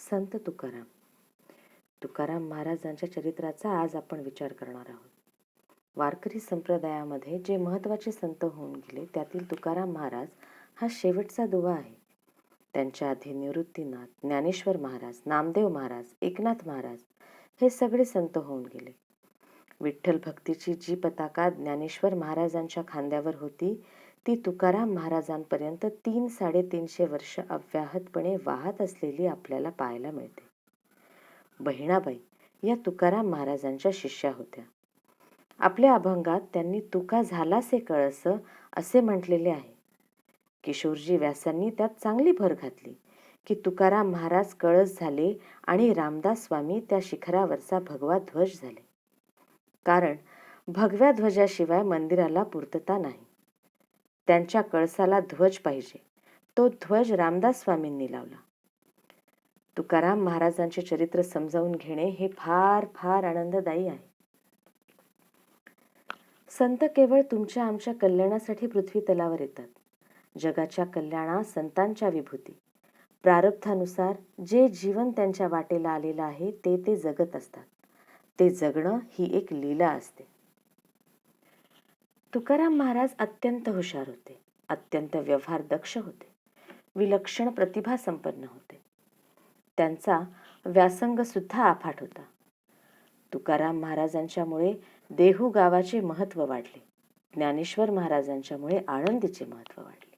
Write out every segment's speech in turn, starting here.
संत तुकाराम. तुकाराम महाराजांच्या चरित्राचा आज आपण विचार करणार आहोत. वारकरी संप्रदायामध्ये जे महत्त्वाचे संत होऊन गेले त्यातील तुकाराम महाराज हा शेवटचा दुवा आहे. त्यांच्या आधी निवृत्तीनाथ, ज्ञानेश्वर महाराज, नामदेव महाराज, एकनाथ महाराज हे सगळे संत होऊन गेले. विठ्ठल भक्तीची जी पताका ज्ञानेश्वर महाराजांच्या खांद्यावर होती ती तुकाराम महाराजांपर्यंत 300-350 वर्ष अव्याहतपणे वाहत असलेली आपल्याला पाहायला मिळते. बहिणाबाई या तुकाराम महाराजांच्या शिष्या होत्या. आपल्या अभंगात त्यांनी तुका झालासे कळस असे म्हटलेले आहे. किशोरजी व्यासांनी त्यात चांगली भर घातली की तुकाराम महाराज कळस झाले आणि रामदास स्वामी त्या शिखरावरचा भगवा ध्वज झाले. कारण भगव्या ध्वजाशिवाय मंदिराला पूर्तता नाही. त्यांच्या कळसाला ध्वज पाहिजे. तो ध्वज रामदास स्वामींनी लावला. तुकाराम महाराजांचे चरित्र समजावून घेणे हे फार फार आनंददायी आहे. संत केवळ तुमच्या आमच्या कल्याणासाठी पृथ्वी तलावर येतात. जगाच्या कल्याणा संतांच्या विभूती प्रारब्धानुसार जे जीवन त्यांच्या वाटेला आलेलं आहे ते ते जगत असतात. ते जगणं ही एक लीला असते. तुकाराम महाराज अत्यंत हुशार होते, अत्यंत व्यवहार दक्ष होते, विलक्षण प्रतिभा संपन्न होते. त्यांचा व्यासंग सुद्धा अफाट होता. तुकाराम महाराजांच्यामुळे देहू गावाचे महत्त्व वाढले. ज्ञानेश्वर महाराजांच्यामुळे आळंदीचे महत्त्व वाढले.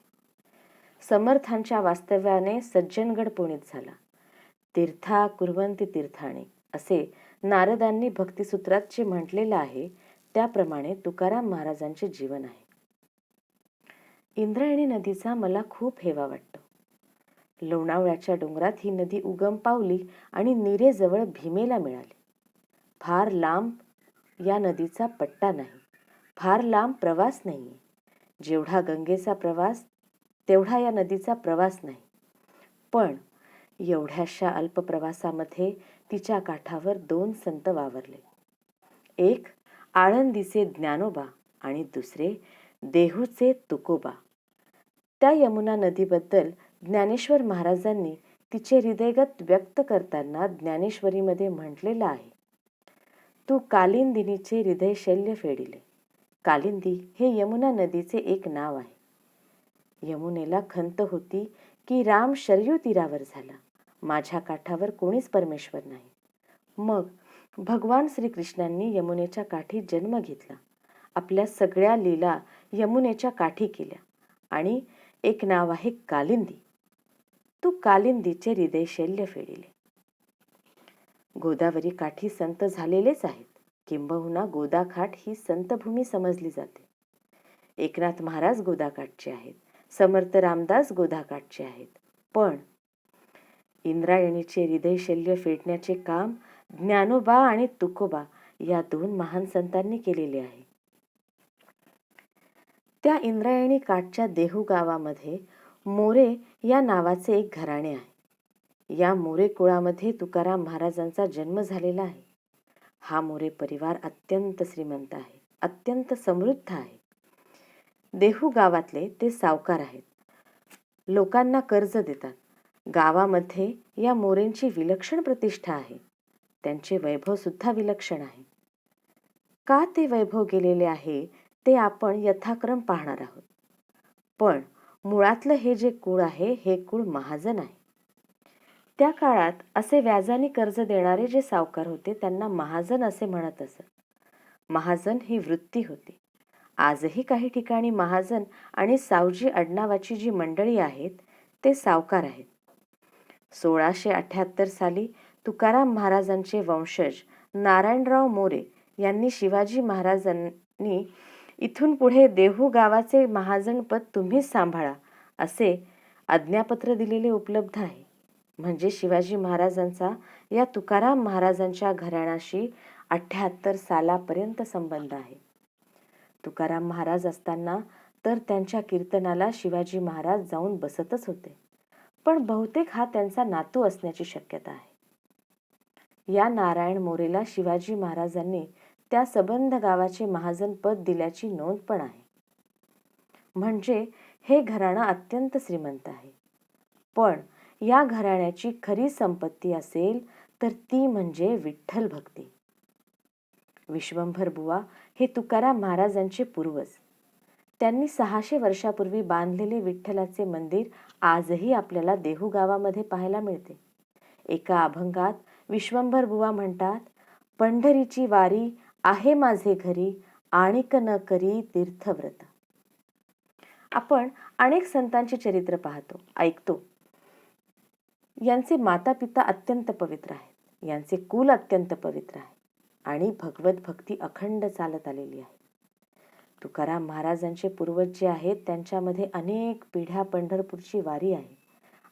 समर्थांच्या वास्तव्याने सज्जनगड पुनीत झाला. तीर्था कुर्वन्ति तीर्थाणी असे नारदांनी भक्तिसूत्रात जे म्हटलेलं आहे त्याप्रमाणे तुकाराम महाराजांचे जीवन आहे. इंद्रायणी नदीचा मला खूप हेवा वाटतो. लोणावळ्याच्या डोंगरात ही नदी उगम पावली आणि नीरेजवळ भीमेला मिळाली. फार लांब या नदीचा पट्टा नाही, फार लांब प्रवास नाहीये. जेवढा गंगेचा प्रवास तेवढा या नदीचा प्रवास नाही. पण एवढ्याशा अल्प प्रवासामध्ये तिच्या काठावर 2 संत वावरले. एक आळंदीचे ज्ञानोबा आणि दुसरे देहूचे तुकोबा. त्या यमुना नदीबद्दल ज्ञानेश्वर महाराजांनी तिचे हृदयगत व्यक्त करताना ज्ञानेश्वरीमध्ये म्हटलेलं आहे, तू कालिंदिनीचे हृदय शल्य फेडिले. कालिंदी हे यमुना नदीचे एक नाव आहे. यमुनेला खंत होती की राम शरयू तीरावर झाला, माझ्या काठावर कोणीच परमेश्वर नाही. मग भगवान श्रीकृष्णांनी यमुनेच्या काठी जन्म घेतला. आपल्या सगळ्या लीला यमुनेच्या काठी केल्या आणि एक नाव आहे कालिंदी. तू कालिंदीचे हृदय शल्य फेडिले. गोदावरी काठी संत झालेलेच आहेत. किंबहुना गोदाखाट ही संतभूमी समजली जाते. एकनाथ महाराज गोदाकाठचे आहेत, समर्थ रामदास गोदाकाठचे आहेत. पण इंद्रायणीचे हृदय शल्य फेडण्याचे काम ज्ञानोबा आणि तुकोबा या 2 महान संतांनी केलेले आहे. त्या इंद्रायणी काठच्या देहू गावामध्ये मोरे या नावाचे एक घराणे आहे. या मोरे कुळामध्ये तुकाराम महाराजांचा जन्म झालेला आहे. हा मोरे परिवार अत्यंत श्रीमंत आहे, अत्यंत समृद्ध आहे. देहू गावातले ते सावकार आहेत. लोकांना कर्ज देतात. गावामध्ये या मोरेंची विलक्षण प्रतिष्ठा आहे. त्यांचे वैभव सुद्धा विलक्षण आहे. का ते वैभव गेलेले आहे ते आपण यथाक्रम पाहणार आहोत. पण मुळातलं हे जे कुळ आहे हे कुळ महाजन आहे. त्या काळात असे व्याजाने कर्ज देणारे जे सावकार होते त्यांना महाजन असे म्हणत असत. महाजन ही वृत्ती होती. आजही काही ठिकाणी महाजन आणि सावजी आडनावाची जी मंडळी आहेत ते सावकार आहेत. 1678 साली तुकाराम महाराजांचे वंशज नारायणराव मोरे यांनी शिवाजी महाराजांनी इथून पुढे देहू गावाचे महाजनपद तुम्हीच सांभाळा असे आज्ञापत्र दिलेले उपलब्ध आहे. म्हणजे शिवाजी महाराजांचा या तुकाराम महाराजांच्या घराण्याशी 78 सालापर्यंत संबंध आहे. तुकाराम महाराज असताना तर त्यांच्या कीर्तनाला शिवाजी महाराज जाऊन बसतच होते. पण बहुतेक हा त्यांचा नातू असण्याची शक्यता आहे. या नारायण मोरेला शिवाजी महाराजांनी त्या सबंध गावाचे महाजन पद दिल्याची नोंद पण आहे. म्हणजे हे घराणं अत्यंत श्रीमंत आहे. पण या घराण्याची खरी संपत्ती असेल तर ती म्हणजे विठ्ठल भक्ती. विश्वंभर बुवा हे तुकाराम महाराजांचे पूर्वज. त्यांनी 600 वर्षापूर्वी बांधलेले विठ्ठलाचे मंदिर आजही आपल्याला देहू गावामध्ये पाहायला मिळते. एका अभंगात विश्वंभर बुवा म्हणतात, पंढरीची वारी आहे माझे घरी, आणिक न करी तीर्थव्रत. आपण अनेक संतांची चरित्र पाहतो, ऐकतो. यांचे माता पिता अत्यंत पवित्र आहेत, यांचे कुल अत्यंत पवित्र आहे आणि भगवत भक्ती अखंड चालत आलेली आहे. तुकाराम महाराजांचे पूर्वज जे आहेत त्यांच्यामध्ये अनेक पिढ्या पंढरपूरची वारी आहे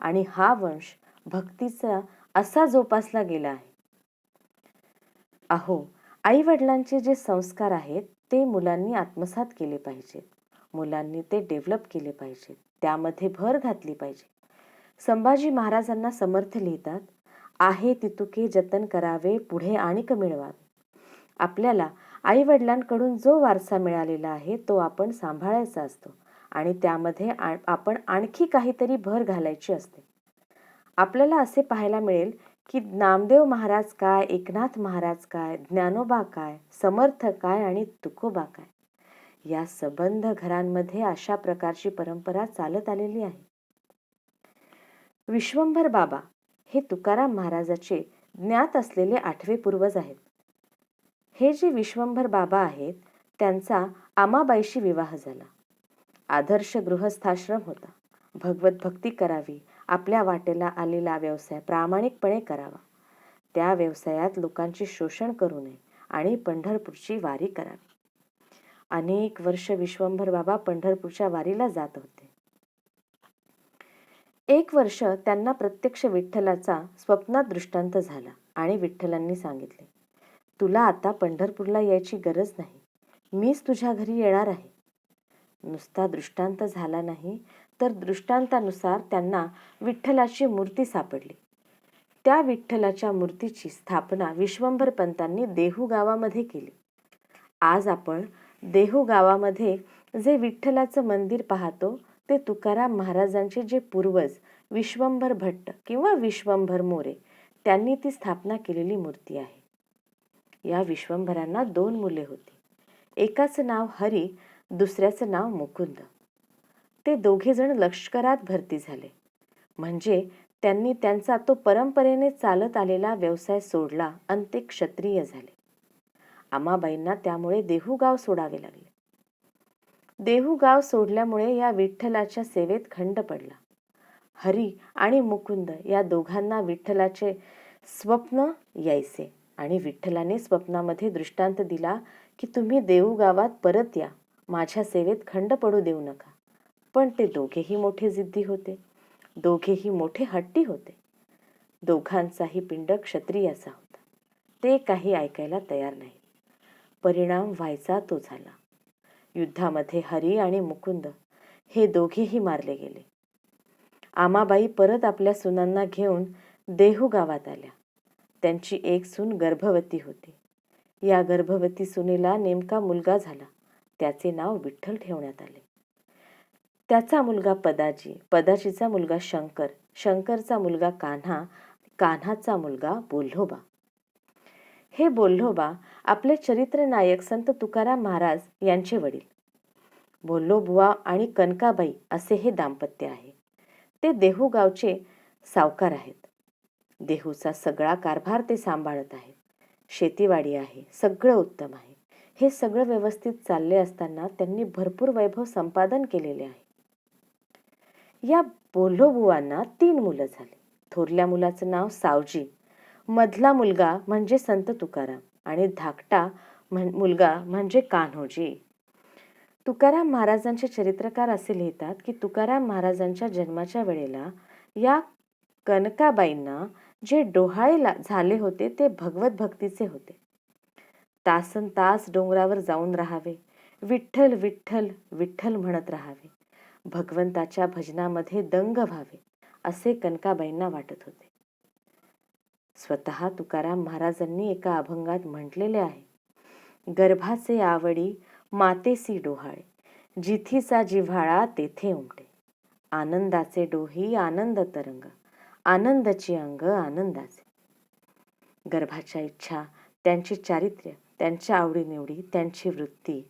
आणि हा वंश भक्तीचा असा जोपासला गेला आहे. अहो, आई वडिलांचे जे संस्कार आहेत ते मुलांनी आत्मसात केले पाहिजेत. मुलांनी ते डेव्हलप केले पाहिजेत, त्यामध्ये भर घातली पाहिजे. संभाजी महाराजांना समर्थ लिहितात, आहे तितुके जतन करावे, पुढे आणिक मिळवावे. आपल्याला आई वडिलांकडून जो वारसा मिळालेला आहे तो आपण सांभाळायचा असतो आणि त्यामध्ये आपण आणखी काहीतरी भर घालायची असते. आपल्याला असे पाहायला मिळेल की नामदेव महाराज काय, एकनाथ महाराज काय, ज्ञानोबा काय, समर्थ काय आणि तुकोबा काय, या संबंध घरांमध्ये अशा प्रकारची परंपरा चालत आलेली आहे. विश्वंभर बाबा हे तुकाराम महाराजाचे ज्ञात असलेले 8वे पूर्वज आहेत. हे जे विश्वंभर बाबा आहेत त्यांचा आमाबाईशी विवाह झाला. आदर्श गृहस्थाश्रम होता. भगवत भक्ती करावी, आपल्या वाटेला आलेला व्यवसाय प्रामाणिकपणे करावा, त्या व्यवसायात लोकांचे शोषण करू नये आणि पंढरपूरची वारी करावी. अनेक वर्ष विश्वंभर बाबा पंढरपूरच्या वारीला जात होते. एक वर्ष त्यांना प्रत्यक्ष विठ्ठलाचा स्वप्नात दृष्टांत झाला आणि विठ्ठलांनी सांगितले, तुला आता पंढरपूरला यायची गरज नाही, मीच तुझ्या घरी येणार आहे. नुसता दृष्टांत झाला नाही तर दृष्टांतानुसार त्यांना विठ्ठलाची मूर्ती सापडली. त्या विठ्ठलाच्या मूर्तीची स्थापना विश्वंभर पंतांनी देहू गावामध्ये केली. आज आपण देहू गावामध्ये जे विठ्ठलाचं मंदिर पाहतो ते तुकाराम महाराजांचे जे पूर्वज विश्वंभर भट्ट किंवा विश्वंभर मोरे त्यांनी ती स्थापना केलेली मूर्ती आहे. या विश्वंभरांना 2 मुले होती. एकाचं नाव हरी, दुसऱ्याचं नाव मुकुंद. ते दोघे जण लष्करात भरती झाले. म्हणजे त्यांनी त्यांचा तो परंपरेने चालत आलेला व्यवसाय सोडला आणि ते क्षत्रिय झाले. आमाबाईंना त्यामुळे देहू गाव सोडावे लागले. देहू गाव सोडल्यामुळे या विठ्ठलाच्या सेवेत खंड पडला. हरी आणि मुकुंद या दोघांना विठ्ठलाचे स्वप्न यायचे आणि विठ्ठलाने स्वप्नामध्ये दृष्टांत दिला की तुम्ही देहू गावात परत या, माझ्या सेवेत खंड पडू देऊ नका. पण ते दोघेही मोठे जिद्दी होते, दोघेही मोठे हट्टी होते. दोघांचाही पिंड क्षत्रियाचा होता. ते काही ऐकायला तयार नाही. परिणाम व्हायचा तो झाला. युद्धामध्ये हरी आणि मुकुंद हे दोघेही मारले गेले. आमाबाई परत आपल्या सुनांना घेऊन देहू गावात आल्या. त्यांची एक सून गर्भवती होती. या गर्भवती सुनेला नेमका मुलगा झाला. त्याचे नाव विठ्ठल ठेवण्यात आले. त्याचा मुलगा पदाजी, पदाजीचा मुलगा शंकर, शंकरचा मुलगा कान्हा, कान्हाचा मुलगा बोल्होबा. हे बोल्होबा आपले चरित्र नायक संत तुकाराम महाराज यांचे वडील. बोल्होबुवा आणि कनकाबाई असे हे दाम्पत्य आहे. ते देहू गावचे सावकार आहेत. देहूचा सगळा कारभार ते सांभाळत आहेत. शेतीवाडी आहे, सगळं उत्तम आहे. हे सगळं व्यवस्थित चालले असताना त्यांनी भरपूर वैभव संपादन केलेले आहे. या बोल्होबुवांना 3 मुलं झाली. थोरल्या मुलाचं नाव सावजी, मधला मुलगा म्हणजे संत तुकाराम आणि धाकटा मुलगा म्हणजे कान्होजी. तुकाराम महाराजांचे चरित्रकार असे लिहितात की तुकाराम महाराजांच्या जन्माच्या वेळेला या कनकाबाईंना जे डोहाळे झाले होते ते भगवत भक्तीचे होते. तासन तास डोंगरावर जाऊन राहावे, विठ्ठल विठ्ठल विठ्ठल म्हणत राहावे, भगवंताच्या भजनामध्ये दंग व्हावे असे कनकाबाईंना वाटत होते. स्वतः तुकाराम महाराजांनी एका अभंगात म्हटलेले आहे, गर्भाचे आवडी मातेसी डोहाळे, जिथीचा जिव्हाळा तेथे उमटे, आनंदाचे डोही आनंद तरंग, आनंदाची अंग आनंदाचे. गर्भाच्या इच्छा, त्यांचे चारित्र्य, त्यांच्या आवडीनिवडी, त्यांची वृत्ती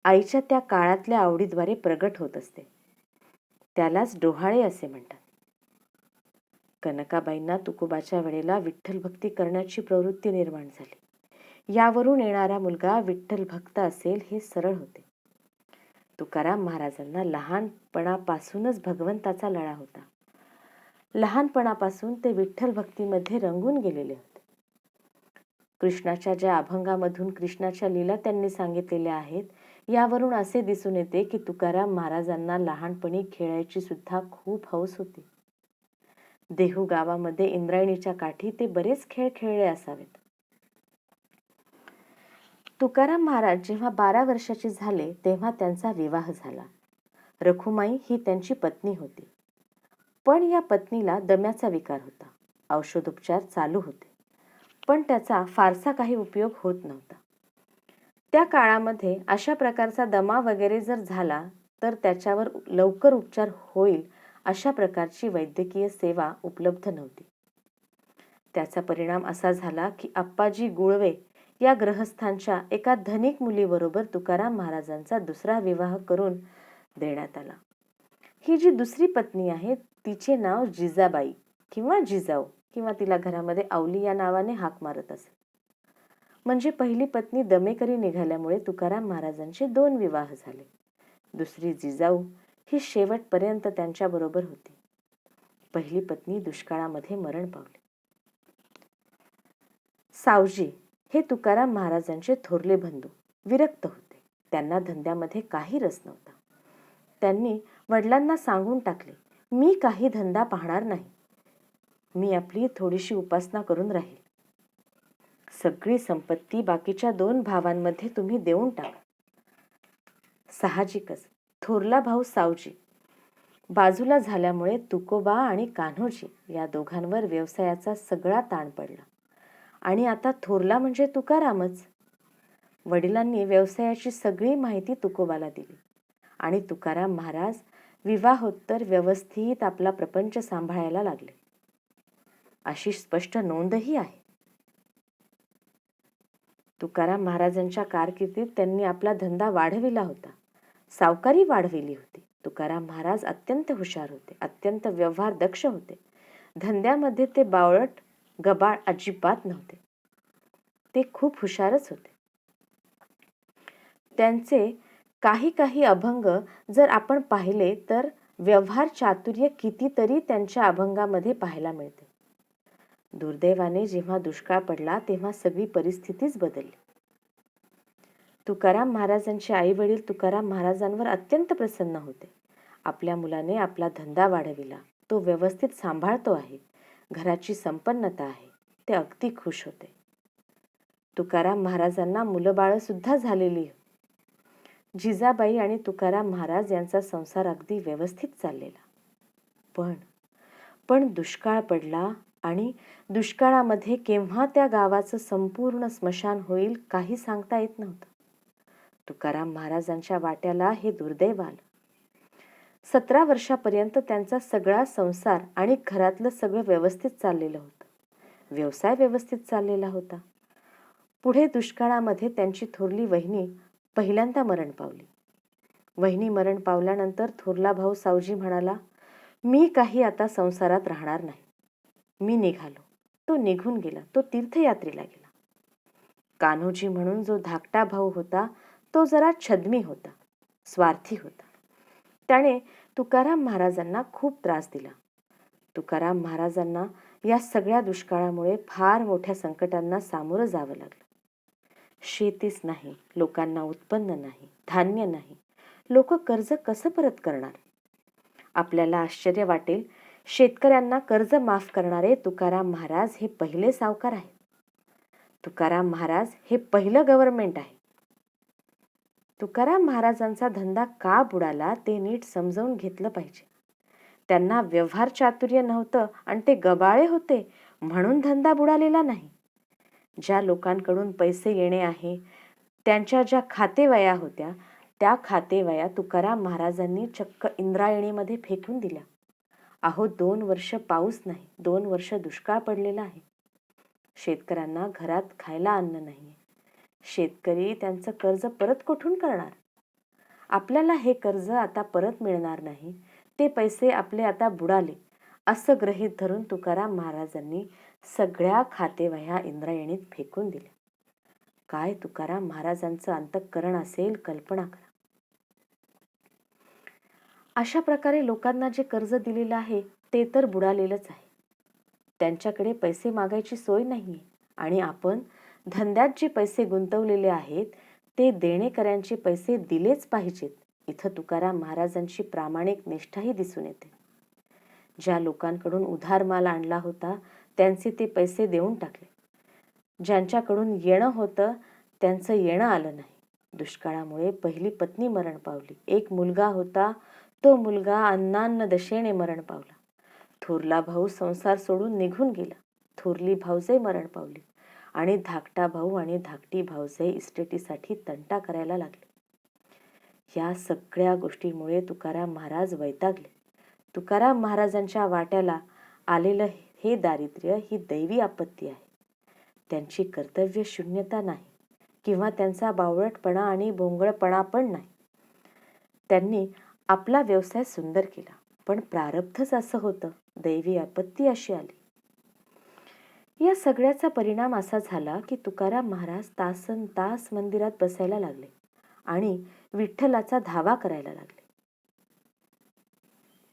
आईच्या त्या काळातल्या आवडीद्वारे प्रगट होत असते. त्यालाच डोहाळे असे म्हणतात. कनकाबाईंना तुकोबाच्या वेळेला विठ्ठल भक्ती करण्याची प्रवृत्ती निर्माण झाली. यावरून येणारा मुलगा विठ्ठल भक्त असेल हे सरळ होते. तुकाराम महाराजांना लहानपणापासूनच भगवंताचा लळा होता. लहानपणापासून ते विठ्ठल भक्तीमध्ये रंगून गेलेले होते. कृष्णाच्या ज्या अभंगामधून कृष्णाच्या लीला त्यांनी सांगितलेल्या आहेत, यावरून असे दिसून येते की तुकाराम महाराजांना लहानपणी खेळायची सुद्धा खूप हौस होती. देहू गावामध्ये इंद्रायणीच्या काठी ते बरेच खेळ खेळले असावेत. तुकाराम महाराज जेव्हा 12 वर्षाचे झाले तेव्हा त्यांचा विवाह झाला. रखुमाई ही त्यांची पत्नी होती. पण या पत्नीला दम्याचा विकार होता. औषधोपचार चालू होते, पण त्याचा फारसा काही उपयोग होत नव्हता. त्या काळामध्ये अशा प्रकारचा दमा वगैरे जर झाला तर त्याच्यावर लवकर उपचार होईल अशा प्रकारची वैद्यकीय सेवा उपलब्ध नव्हती. त्याचा परिणाम असा झाला की आप्पाजी गुळवे या ग्रहस्थांच्या एका धनिक मुलीबरोबर तुकाराम महाराजांचा दुसरा विवाह करून देण्यात आला. ही जी दुसरी पत्नी आहे तिचे नाव जिजाबाई किंवा जिजाऊ किंवा तिला घरामध्ये आवली या नावाने हाक मारत असे. म्हणजे पहिली पत्नी दमेकरी निघाल्यामुळे तुकाराम महाराजांचे 2 विवाह झाले. दुसरी जिजाऊ ही शेवटपर्यंत त्यांच्याबरोबर होती. पहिली पत्नी दुष्काळामध्ये मरण पावली. सावजी हे तुकाराम महाराजांचे थोरले बंधू विरक्त होते. त्यांना धंद्यामध्ये काही रस नव्हता. त्यांनी वडिलांना सांगून टाकले, मी काही धंदा पाहणार नाही. मी आपली थोडीशी उपासना करून राहील. सगळी संपत्ती बाकीच्या 2 भावांमध्ये तुम्ही देऊन टाका. साहजिकच थोरला भाऊ सावजी बाजूला झाल्यामुळे तुकोबा आणि कान्होजी या दोघांवर व्यवसायाचा सगळा ताण पडला. आणि आता थोरला म्हणजे तुकारामच. वडिलांनी व्यवसायाची सगळी माहिती तुकोबाला दिली आणि तुकाराम महाराज विवाहोत्तर व्यवस्थित आपला प्रपंच सांभाळायला लागले. अशी स्पष्ट नोंदही आहे. तुकाराम महाराजांच्या कारकिर्दीत त्यांनी आपला धंदा वाढविला होता. सावकारी वाढविली होती. तुकाराम महाराज अत्यंत हुशार होते, अत्यंत व्यवहार दक्ष होते. धंद्यामध्ये ते बावळट गबाळ अजिबात नव्हते. ते खूप हुशारच होते. त्यांचे काही अभंग जर आपण पाहिले तर व्यवहार चातुर्य कितीतरी त्यांच्या अभंगामध्ये पाहायला मिळते. दुर्दैवाने जेव्हा दुष्काळ पडला तेव्हा सगळी परिस्थितीच बदलली. तुकाराम महाराजांचे आई वडील तुकाराम महाराजांवर अत्यंत प्रसन्न होते. आपल्या मुलाने आपला धंदा वाढविला, तो व्यवस्थित सांभाळतो आहे, घराची संपन्नता आहे, ते अगदी खुश होते. तुकाराम महाराजांना मुलंबाळं सुद्धा झालेली. जिजाबाई आणि तुकाराम महाराज यांचा संसार अगदी व्यवस्थित चाललेला. पण दुष्काळ पडला आणि दुष्काळामध्ये केव्हा त्या गावाचं संपूर्ण स्मशान होईल काही सांगता येत नव्हतं. तुकाराम महाराजांच्या वाट्याला हे दुर्दैव आलं. 17 वर्षापर्यंत त्यांचा सगळा संसार आणि घरातलं सगळं व्यवस्थित चाललेलं होतं. व्यवसाय व्यवस्थित चाललेला होता. पुढे दुष्काळामध्ये त्यांची थोरली वहिनी पहिल्यांदा मरण पावली. वहिनी मरण पावल्यानंतर थोरला भाऊ सावजी म्हणाला, मी काही आता संसारात राहणार नाही. मी निघालो. तो निघून गेला. तो तीर्थयात्रेला गेला. कान्होजी म्हणून जो धाकटा भाऊ होता तो जरा छद्मी होता, स्वार्थी होता. त्याने तुकाराम महाराजांना खूप त्रास दिला. तुकाराम महाराजांना या सगळ्या दुष्काळामुळे फार मोठ्या संकटांना सामोरं जावं लागलं. शेतीच नाही, लोकांना उत्पन्न नाही, धान्य नाही. लोक कर्ज कसं परत करणार? आपल्याला आश्चर्य वाटेल, शेतकऱ्यांना कर्ज माफ करणारे तुकाराम महाराज हे पहिले सावकार आहेत. तुकाराम महाराज हे पहिलं गव्हर्नमेंट आहे. तुकाराम महाराजांचा धंदा का बुडाला ते नीट समजावून घेतलं पाहिजे. त्यांना व्यवहार चातुर्य नव्हतं आणि ते गबाळे होते म्हणून धंदा बुडालेला नाही. ज्या लोकांकडून पैसे येणे आहे त्यांच्या ज्या खातेवया होत्या त्या खातेवया तुकाराम महाराजांनी चक्क इंद्रायणीमध्ये फेकून दिल्या अहो 2 वर्ष पाऊस नाही, 2 वर्ष दुष्काळ पडलेला आहे. शेतकऱ्यांना घरात खायला अन्न नाहीये. शेतकरी त्यांचं कर्ज परत कुठून करणार? आपल्याला हे कर्ज आता परत मिळणार नाही, ते पैसे आपले आता बुडाले, असं गृहीत धरून तुकाराम महाराजांनी सगळ्या खातेवह्या इंद्रायणीत फेकून दिल्या. काय तुकाराम महाराजांचं अंतःकरण असेल, कल्पना करा. अशा प्रकारे लोकांना जे कर्ज दिलेलं आहे ते तर बुडालेलंच आहे. त्यांच्याकडे पैसे मागायची सोय नाहीये आणि आपण धंद्यात जे पैसे गुंतवलेले आहेत ते देणेकऱ्यांचे पैसे दिलेच पाहिजेत. इथं तुकाराम महाराजांची प्रामाणिक निष्ठाही दिसून येते. ज्या लोकांकडून उधार माल आणला होता त्यांचे ते पैसे देऊन टाकले. ज्यांच्याकडून येणं होतं त्यांचं येणं आलं नाही. दुष्काळामुळे पहिली पत्नी मरण पावली. एक मुलगा होता, तो मुलगा अन्नान्न दशेने मरण पावला. थोरला भाऊ संसार सोडून निघून गेला. थोरली भाऊजे मरण पावली आणि धाकटा भाऊ आणि धाकटी भाऊजे इस्टेटीसाठी तंटा करायला लागले. या सगळ्या गोष्टींमुळे तुकाराम महाराज वैतागले. तुकाराम महाराजांच्या वाट्याला आलेलं हे दारिद्र्य ही दैवी आपत्ती आहे. त्यांची कर्तव्य शून्यता नाही किंवा त्यांचा बावळटपणा आणि भोंगळपणा पण नाही. त्यांनी आपला व्यवसाय सुंदर केला, पण प्रारब्धच असं होतं, दैवी आपत्ती अशी आली. या सगळ्याचा परिणाम असा झाला की तुकाराम महाराज तासन तास मंदिरात बसायला लागले आणि विठ्ठलाचा धावा करायला लागले.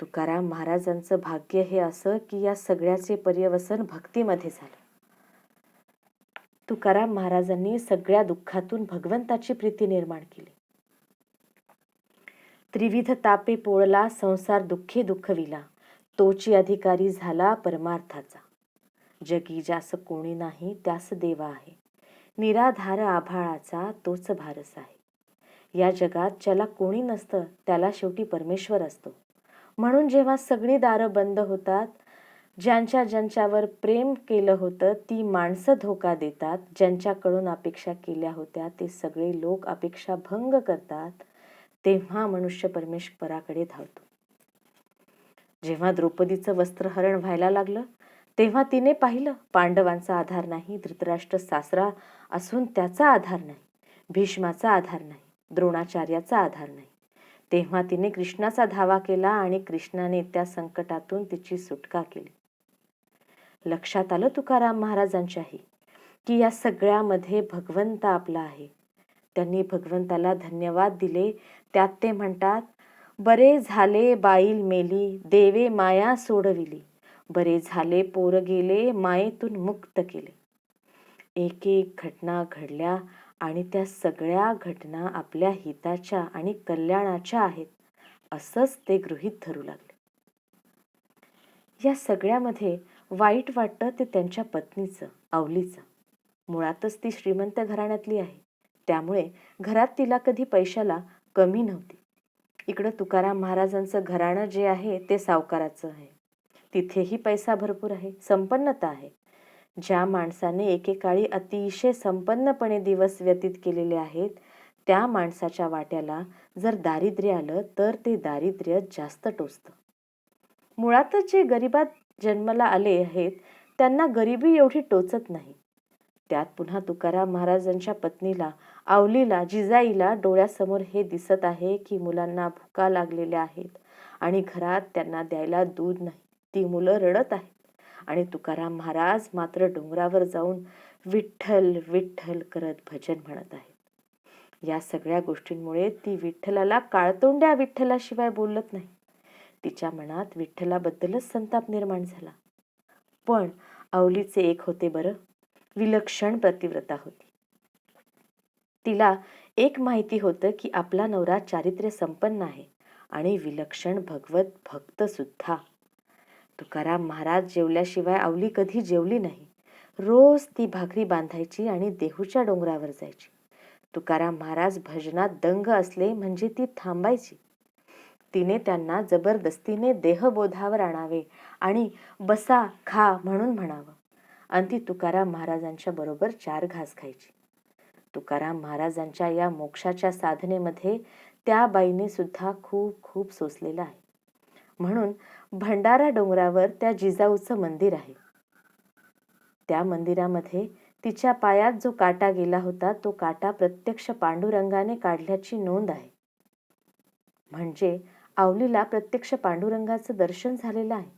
तुकाराम महाराजांचं भाग्य हे असं की या सगळ्याचे पर्यवसन भक्तीमध्ये झालं. तुकाराम महाराजांनी सगळ्या दुःखातून भगवंताची प्रीती निर्माण केली. त्रिविध तापे पोळला संसार दुःखे दुःखविला, तोची अधिकारी झाला परमार्थाचा. जगी ज्यास कोणी नाही त्यास देवा आहे, निराधार आभाळाचा तोच भारस आहे. या जगात ज्याला कोणी नसतं त्याला शेवटी परमेश्वर असतो. म्हणून जेव्हा सगळी दारं बंद होतात, ज्यांच्यावर प्रेम केलं होतं ती माणसं धोका देतात, ज्यांच्याकडून अपेक्षा केल्या होत्या ते सगळे लोक अपेक्षा भंग करतात, तेव्हा मनुष्य परमेश्वराकडे धावतो. जेव्हा द्रौपदीचं वस्त्रहरण व्हायला लागलं तेव्हा तिने पाहिलं पांडवांचा आधार नाही, धृतराष्ट्र सासरा असून त्याचा आधार नाही, भीष्माचा आधार नाही, द्रोणाचार्याचा आधार नाही. तेव्हा तिने कृष्णाचा धावा केला आणि कृष्णाने त्या संकटातून तिची सुटका केली. लक्षात आलं तुकाराम महाराजांच्याही की या सगळ्यामध्ये भगवंत आपला आहे. त्यांनी भगवंताला धन्यवाद दिले. त्यात ते म्हणतात, बरे झाले बाईल मेली, देवे माया सोडविली, बरे झाले पोर गेले, मायेतून मुक्त केले. एक एक घटना घडल्या आणि त्या सगळ्या घटना आपल्या हिताच्या आणि कल्याणाच्या आहेत असंच ते गृहीत धरू लागले. या सगळ्यामध्ये वाईट वाटतं ते त्यांच्या पत्नीचं, अवलीचं. मुळातच ती श्रीमंत घराण्यातली आहे, त्यामुळे घरात तिला कधी पैशाला कमी नव्हती. इकडं तुकाराम महाराजांचं घराणं जे आहे ते सावकाराचं आहे. तिथेही पैसा भरपूर आहे, संपन्नता आहे. ज्या माणसाने एकेकाळी अतिशय संपन्नपणे दिवस व्यतीत केलेले आहेत त्या माणसाच्या वाट्याला जर दारिद्र्य आलं तर ते दारिद्र्य जास्त टोचतं. मुळातच जे गरिबात जन्माला आले आहेत त्यांना गरिबी एवढी टोचत नाही. त्यात पुन्हा तुकाराम महाराजांच्या पत्नीला, आवलीला, जिजाईला डोळ्यासमोर हे दिसत आहे की मुलांना भुका लागलेल्या आहेत आणि घरात त्यांना द्यायला दूध नाही. ती मुलं रडत आहेत आणि तुकाराम महाराज मात्र डोंगरावर जाऊन विठ्ठल विठ्ठल करत भजन म्हणत आहेत. या सगळ्या गोष्टींमुळे ती विठ्ठलाला काळतोंड्या विठ्ठलाशिवाय बोलत नाही. तिच्या मनात विठ्ठलाबद्दलच संताप निर्माण झाला. पण आवलीचे एक होते बरं, विलक्षण पतिव्रता होती. तिला एक माहिती होतं की आपला नवरा चारित्र्य संपन्न आहे आणि विलक्षण भगवत भक्त सुद्धा. तुकाराम महाराज जेवल्याशिवाय आवली कधी जेवली नाही. रोज ती भाकरी बांधायची आणि देहूच्या डोंगरावर जायची. तुकाराम महाराज भजनात दंग असले म्हणजे ती थांबायची. तिने त्यांना जबरदस्तीने देहबोधावर आणावे आणि बसा खा म्हणून म्हणावं आणि ती तुकाराम महाराजांच्या बरोबर 4 घास खायची. तुकाराम महाराजांच्या या मोक्षाच्या साधनेमध्ये त्या बाईने सुद्धा खूप खूप सोसलेलं आहे. म्हणून भंडारा डोंगरावर त्या जिजाऊचं मंदिर आहे. त्या मंदिरामध्ये तिच्या पायात जो काटा गेला होता तो काटा प्रत्यक्ष पांडुरंगाने काढल्याची नोंद आहे. म्हणजे आवलीला प्रत्यक्ष पांडुरंगाचं दर्शन झालेलं आहे.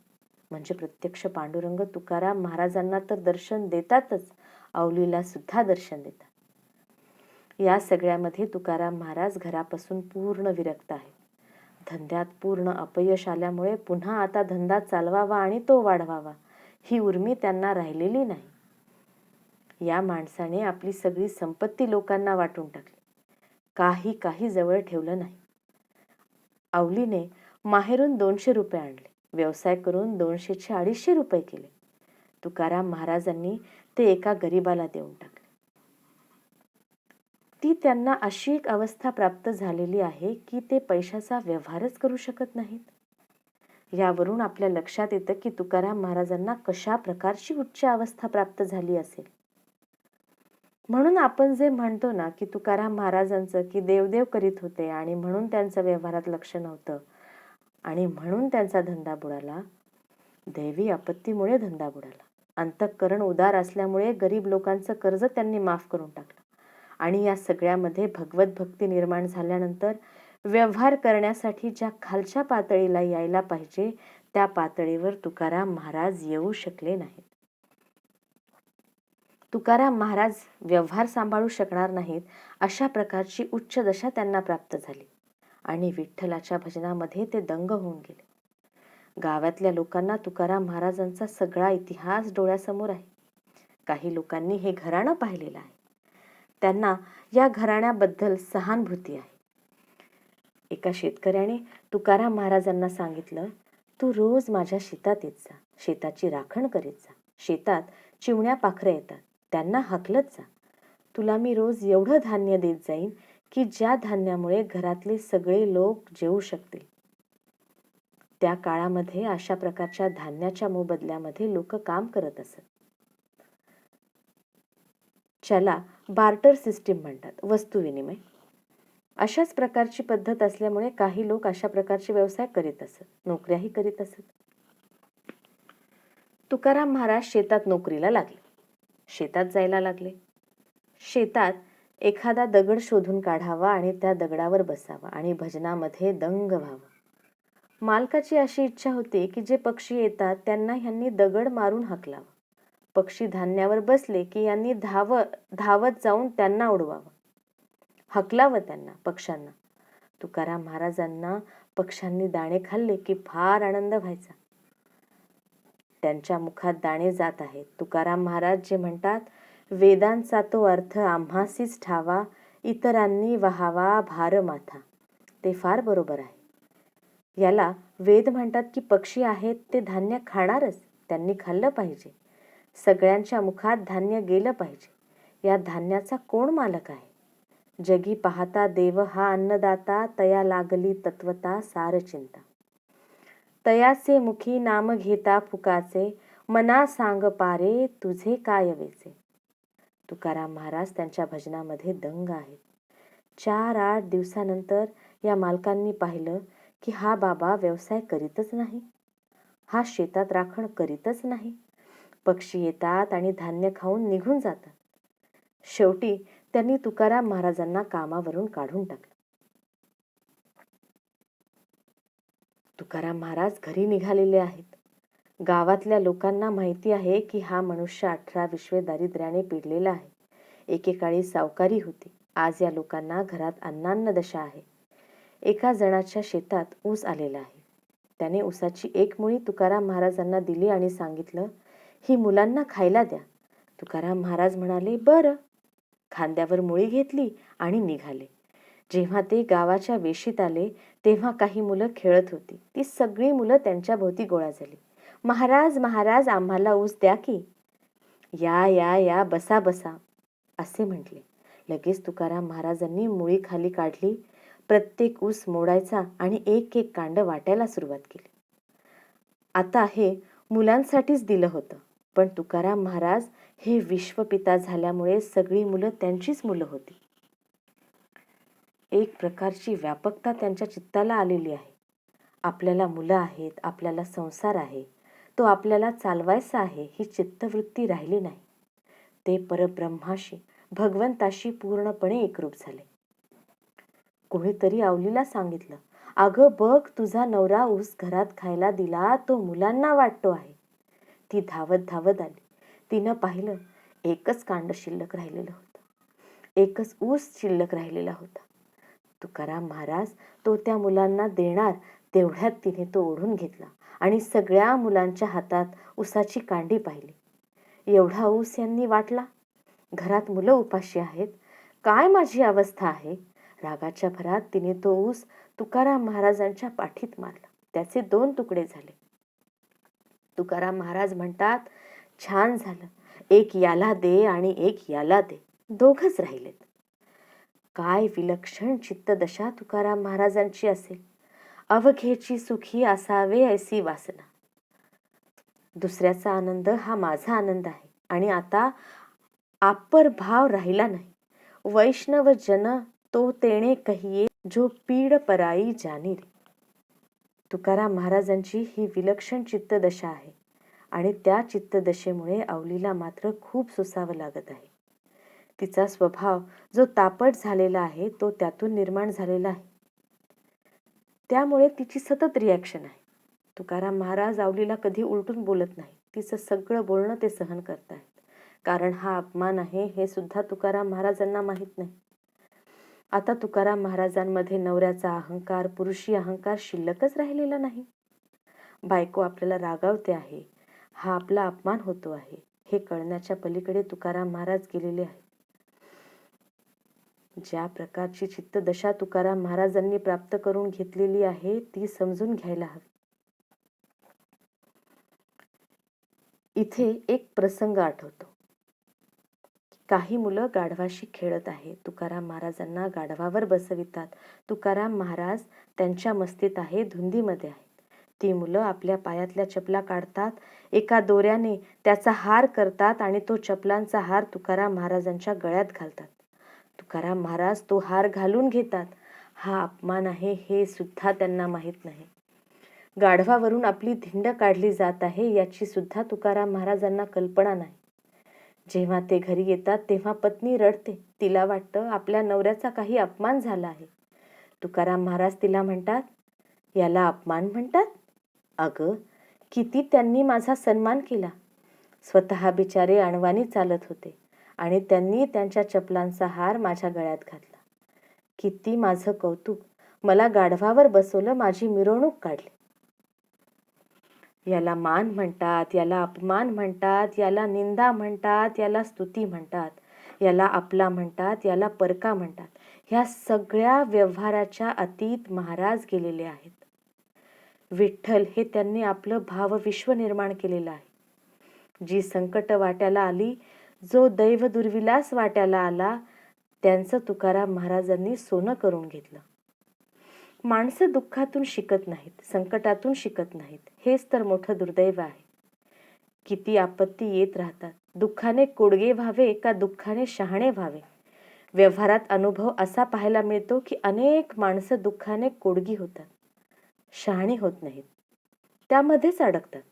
म्हणजे प्रत्यक्ष पांडुरंग तुकाराम महाराजांना तर दर्शन देतातच, आवलीला सुद्धा दर्शन देतात. या सगळ्यामध्ये तुकाराम महाराज घरापासून पूर्ण विरक्त आहेत. धंद्यात पूर्ण अपयश आल्यामुळे पुन्हा आता धंदा चालवावा आणि तो वाढवावा ही उर्मी त्यांना राहिलेली नाही. या माणसाने आपली सगळी संपत्ती लोकांना वाटून टाकली, काही जवळ ठेवलं नाही. आवलीने माहेरून 200 रुपये आणले, व्यवसाय करून 200चे 250 रुपये केले. तुकाराम महाराजांनी ते एका गरीबाला देऊन टाकले. ती त्यांना अशी एक अवस्था प्राप्त झालेली आहे की ते पैशाचा व्यवहारच करू शकत नाहीत. यावरून आपल्या लक्षात येतं की तुकाराम महाराजांना कशा प्रकारची उच्च अवस्था प्राप्त झाली असेल. म्हणून आपण जे म्हणतो ना की तुकाराम महाराजांचं की देवदेव करीत होते आणि म्हणून त्यांचं व्यवहारात लक्ष नव्हतं आणि म्हणून त्यांचा धंदा बुडाला. दैवी आपत्तीमुळे धंदा बुडाला. अंतःकरण उदार असल्यामुळे गरीब लोकांचं कर्ज त्यांनी माफ करून टाकलं. आणि या सगळ्यामध्ये भगवत भक्ती निर्माण झाल्यानंतर व्यवहार करण्यासाठी ज्या खालच्या पातळीला यायला पाहिजे त्या पातळीवर तुकाराम महाराज येऊ शकले नाहीत. तुकाराम महाराज व्यवहार सांभाळू शकणार नाहीत अशा प्रकारची उच्च दशा त्यांना प्राप्त झाली आणि विठ्ठलाच्या भजनामध्ये ते दंग होऊन गेले. गावातल्या लोकांना तुकाराम महाराजांचा सगळा इतिहास डोळ्यासमोर आहे. काही लोकांनी हे घराणं पाहिलेलं आहे. त्यांना या घराण्याबद्दल सहानुभूती आहे. एका शेतकऱ्याने तुकाराम महाराजांना सांगितलं, तू रोज माझ्या शेतात येत जा, शेताची राखण करीत जा. शेतात चिमण्या पाखरं येतात, त्यांना हाकलत जा. तुला मी रोज एवढं धान्य देत जाईन की ज्या धान्यामुळे घरातले सगळे लोक जेवू शकतील. त्या काळामध्ये अशा प्रकारच्या धान्याच्या मोबदल्यामध्ये लोक काम करत असत. ज्याला बार्टर सिस्टीम म्हणतात, वस्तू विनिमय. अशाच प्रकारची पद्धत असल्यामुळे काही लोक अशा प्रकारचे व्यवसाय करीत असत, नोकऱ्याही करीत असत. तुकाराम महाराज शेतात नोकरीला लागले. शेतात जायला लागले. शेतात एखादा दगड शोधून काढावा आणि त्या दगडावर बसावा आणि भजनामध्ये दंग व्हावं. मालकाची अशी इच्छा होती की जे पक्षी येतात त्यांना ह्यांनी दगड मारून हाकलावं. पक्षी धान्यावर बसले की यांनी धावत जाऊन त्यांना उडवावं, हकलावं त्यांना, पक्ष्यांना. तुकाराम महाराजांना पक्ष्यांनी दाणे खाल्ले की फार आनंद व्हायचा. त्यांच्या मुखात दाणे जात आहेत. तुकाराम महाराज जे म्हणतात, वेदांचा तो अर्थ आम्हासीच ठावा, इतरांनी वहावा भार माथा. ते फार बरोबर आहे. याला वेद म्हणतात की पक्षी आहेत ते धान्य खाणारच, त्यांनी खाल्लं पाहिजे. सगळ्यांच्या मुखात धान्य गेलं पाहिजे. या धान्याचा कोण मालक आहे? जगी पाहता देव हा अन्नदाता, तया लागली तत्वता सार चिंता. तयाचे मुखी नाम घेता फुकाचे, मना सांग पारे तुझे काय वेचे. तुकाराम महाराज त्यांच्या भजनामध्ये दंग आहेत. 4-8 दिवसानंतर या मालकांनी पाहिलं की हा बाबा व्यवसाय करीतच नाही, हा शेतात राखण करीतच नाही. पक्षी येतात आणि धान्य खाऊन निघून जातात. शेवटी त्यांनी तुकाराम महाराजांना कामावरून काढून टाकलं. तुकाराम महाराज घरी निघालेले आहेत. गावातल्या लोकांना माहिती आहे की हा मनुष्य 18-20 दारिद्र्याने पिडलेला आहे. एकेकाळी सावकारी होती, आज या लोकांना घरात अन्नान्न दशा आहे. एका जणाच्या शेतात ऊस आलेला आहे. त्याने ऊसाची एक मुळी तुकाराम महाराजांना दिली आणि सांगितलं, ही मुलांना खायला द्या. तुकाराम महाराज म्हणाले, बरं. खांद्यावर मुळी घेतली आणि निघाले. जेव्हा ते गावाच्या वेशीत आले तेव्हा काही मुलं खेळत होती. ती सगळी मुलं त्यांच्या भोवती गोळा झाली. महाराज महाराज आम्हाला ऊस द्या की. या या या, बसा बसा असे म्हटले. लगेच तुकाराम महाराजांनी मुळी खाली काढली. प्रत्येक ऊस मोडायचा आणि एक एक कांड वाटायला सुरुवात केली. आता हे मुलांसाठीच दिलं होतं, पण तुकाराम महाराज हे विश्वपिता झाल्यामुळे सगळी मुलं त्यांचीच मुलं होती. एक प्रकारची व्यापकता त्यांच्या चित्ताला आलेली आहे. आपल्याला मुलं आहेत, आपल्याला संसार आहे, तो आपल्याला चालवायचा आहे ही चित्तवृत्ती राहिली नाही. ते परब्रह्माशी, भगवंताशी पूर्णपणे एकरूप झाले. कोणीतरी अवलीला सांगितलं, अगं बघ, तुझा नवरा ऊस घरात खायला दिला तो मुलांना वाटतो आहे. ती धावत धावत आली. तिनं पाहिलं, एकच कांड शिल्लक राहिलेलं होतं, एकच ऊस शिल्लक राहिलेला होता. तुकाराम महाराज तो त्या मुलांना देणार तेवढ्यात तिने तो ओढून घेतला आणि सगळ्या मुलांच्या हातात ऊसाची कांडी पाहिली. एवढा ऊस यांनी वाटला. घरात मुलं उपाशी आहेत, काय माझी अवस्था आहे. रागाच्या भरात तिने तो ऊस तुकाराम महाराजांच्या पाठीत मारला. त्याचे 2 तुकडे झाले. तुकाराम महाराज म्हणतात, छान झालं, एक याला दे आणि एक याला दे, दोघच राहिलेत. काय विलक्षण चित्तदशा तुकाराम महाराजांची असेल. अवघेची सुखी असावे ऐसी वासना. दुसऱ्याचा आनंद हा माझा आनंद आहे आणि आता आपर भाव राहिला नाही. वैष्णव जन तो तेणे कहिये, जो पीड पराई जानी रे. तुकाराम महाराजांची ही विलक्षण चित्तदशा आहे आणि त्या चित्तदशेमुळे अवलीला मात्र खूप सोसावं लागत आहे. तिचा स्वभाव जो तापट झालेला आहे तो त्यातून निर्माण झालेला आहे. त्यामुळे तिची सतत रिॲक्शन आहे. तुकाराम महाराज अवलीला कधी उलटून बोलत नाही. तिचं सगळं बोलणं ते सहन करतायत. कारण हा अपमान आहे हे सुद्धा तुकाराम महाराजांना माहीत नाही. आता तुकाराम महाराजांमध्ये नवऱ्याचा अहंकार, पुरुषी अहंकार शिल्लकच राहिलेला नाही. बायको आपल्याला रागावते आहे, हा आपला अपमान होतो आहे, हे कळण्याच्या पलीकडे तुकाराम महाराज गेलेले आहेत. ज्या प्रकारची चित्तदशा तुकाराम महाराजांनी प्राप्त करून घेतलेली आहे ती समजून घ्यायला हवी. इथे एक प्रसंग आठवतो. काही मुलं गाढवाशी खेळत आहेत. तुकाराम महाराजांना गाढवावर बसवितात. तुकाराम महाराज त्यांच्या मस्तीत आहे, धुंदीमध्ये आहेत. ती मुलं आपल्या पायातल्या चपला काढतात, एका दोऱ्याने त्याचा हार करतात आणि तो चपलांचा हार तुकाराम महाराजांच्या गळ्यात घालतात. तुकाराम महाराज तो हार घालून घेतात. हा अपमान आहे हे सुद्धा त्यांना माहीत नाही. गाढवावरून आपली धिंड काढली जात आहे याची सुद्धा तुकाराम महाराजांना कल्पना नाही. जेव्हा ते घरी येतात तेव्हा पत्नी रडते. तिला वाटतं आपल्या नवऱ्याचा काही अपमान झाला आहे. तुकाराम महाराज तिला म्हणतात, याला अपमान म्हणतात? अगं, किती त्यांनी माझा सन्मान केला. स्वतः बिचारे अणवानी चालत होते आणि त्यांनी त्यांच्या चपलांचा हार माझ्या गळ्यात घातला. किती माझं कौतुक. मला गाढवावर बसवलं, माझी मिरवणूक काढली. याला मान म्हणतात, याला अपमान म्हणतात, याला निंदा म्हणतात, याला स्तुती म्हणतात, याला आपला म्हणतात, याला परका म्हणतात. ह्या सगळ्या व्यवहाराच्या अतीत महाराज गेलेले आहेत. विठ्ठल हे त्यांनी आपलं भावविश्व निर्माण केलेलं आहे. जी संकट वाट्याला आली, जो दैव दुर्विलास वाट्याला आला, त्यांचं तुकाराम महाराजांनी सोनं करून घेतलं. माणसं दुःखातून शिकत नाहीत, संकटातून शिकत नाहीत. हेच तर मोठं दुर्दैव आहे. किती आपत्ती येत राहतात. दुःखाने कोडगे व्हावे का दुःखाने शहाणे व्हावे. व्यवहारात अनुभव असा पाहायला मिळतो की अनेक माणसं दुःखाने कोडगी होतात, शहाणी होत नाहीत, त्यामध्येच अडकतात,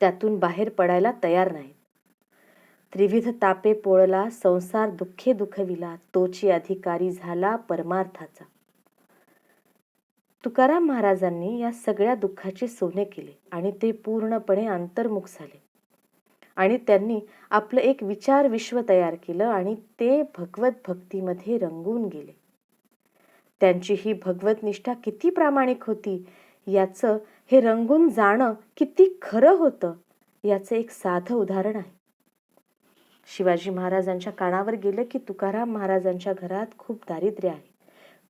त्यातून बाहेर पडायला तयार नाहीत. त्रिविध तापे पोळला, संसार दुःखे दुखविला, तोची अधिकारी झाला परमार्थाचा. तुकाराम महाराजांनी या सगळ्या दुःखाचे सोने केले आणि ते पूर्णपणे अंतर्मुख झाले आणि त्यांनी आपलं एक विचार विश्व तयार केलं आणि ते भगवत भक्तीमध्ये रंगून गेले. त्यांची ही भगवत निष्ठा किती प्रामाणिक होती याचं हे रंगून जाणं किती खरं होतं याचं एक साधं उदाहरण आहे. शिवाजी महाराजांच्या कानावर गेलं की तुकाराम महाराजांच्या घरात खूप दारिद्र्य आहे,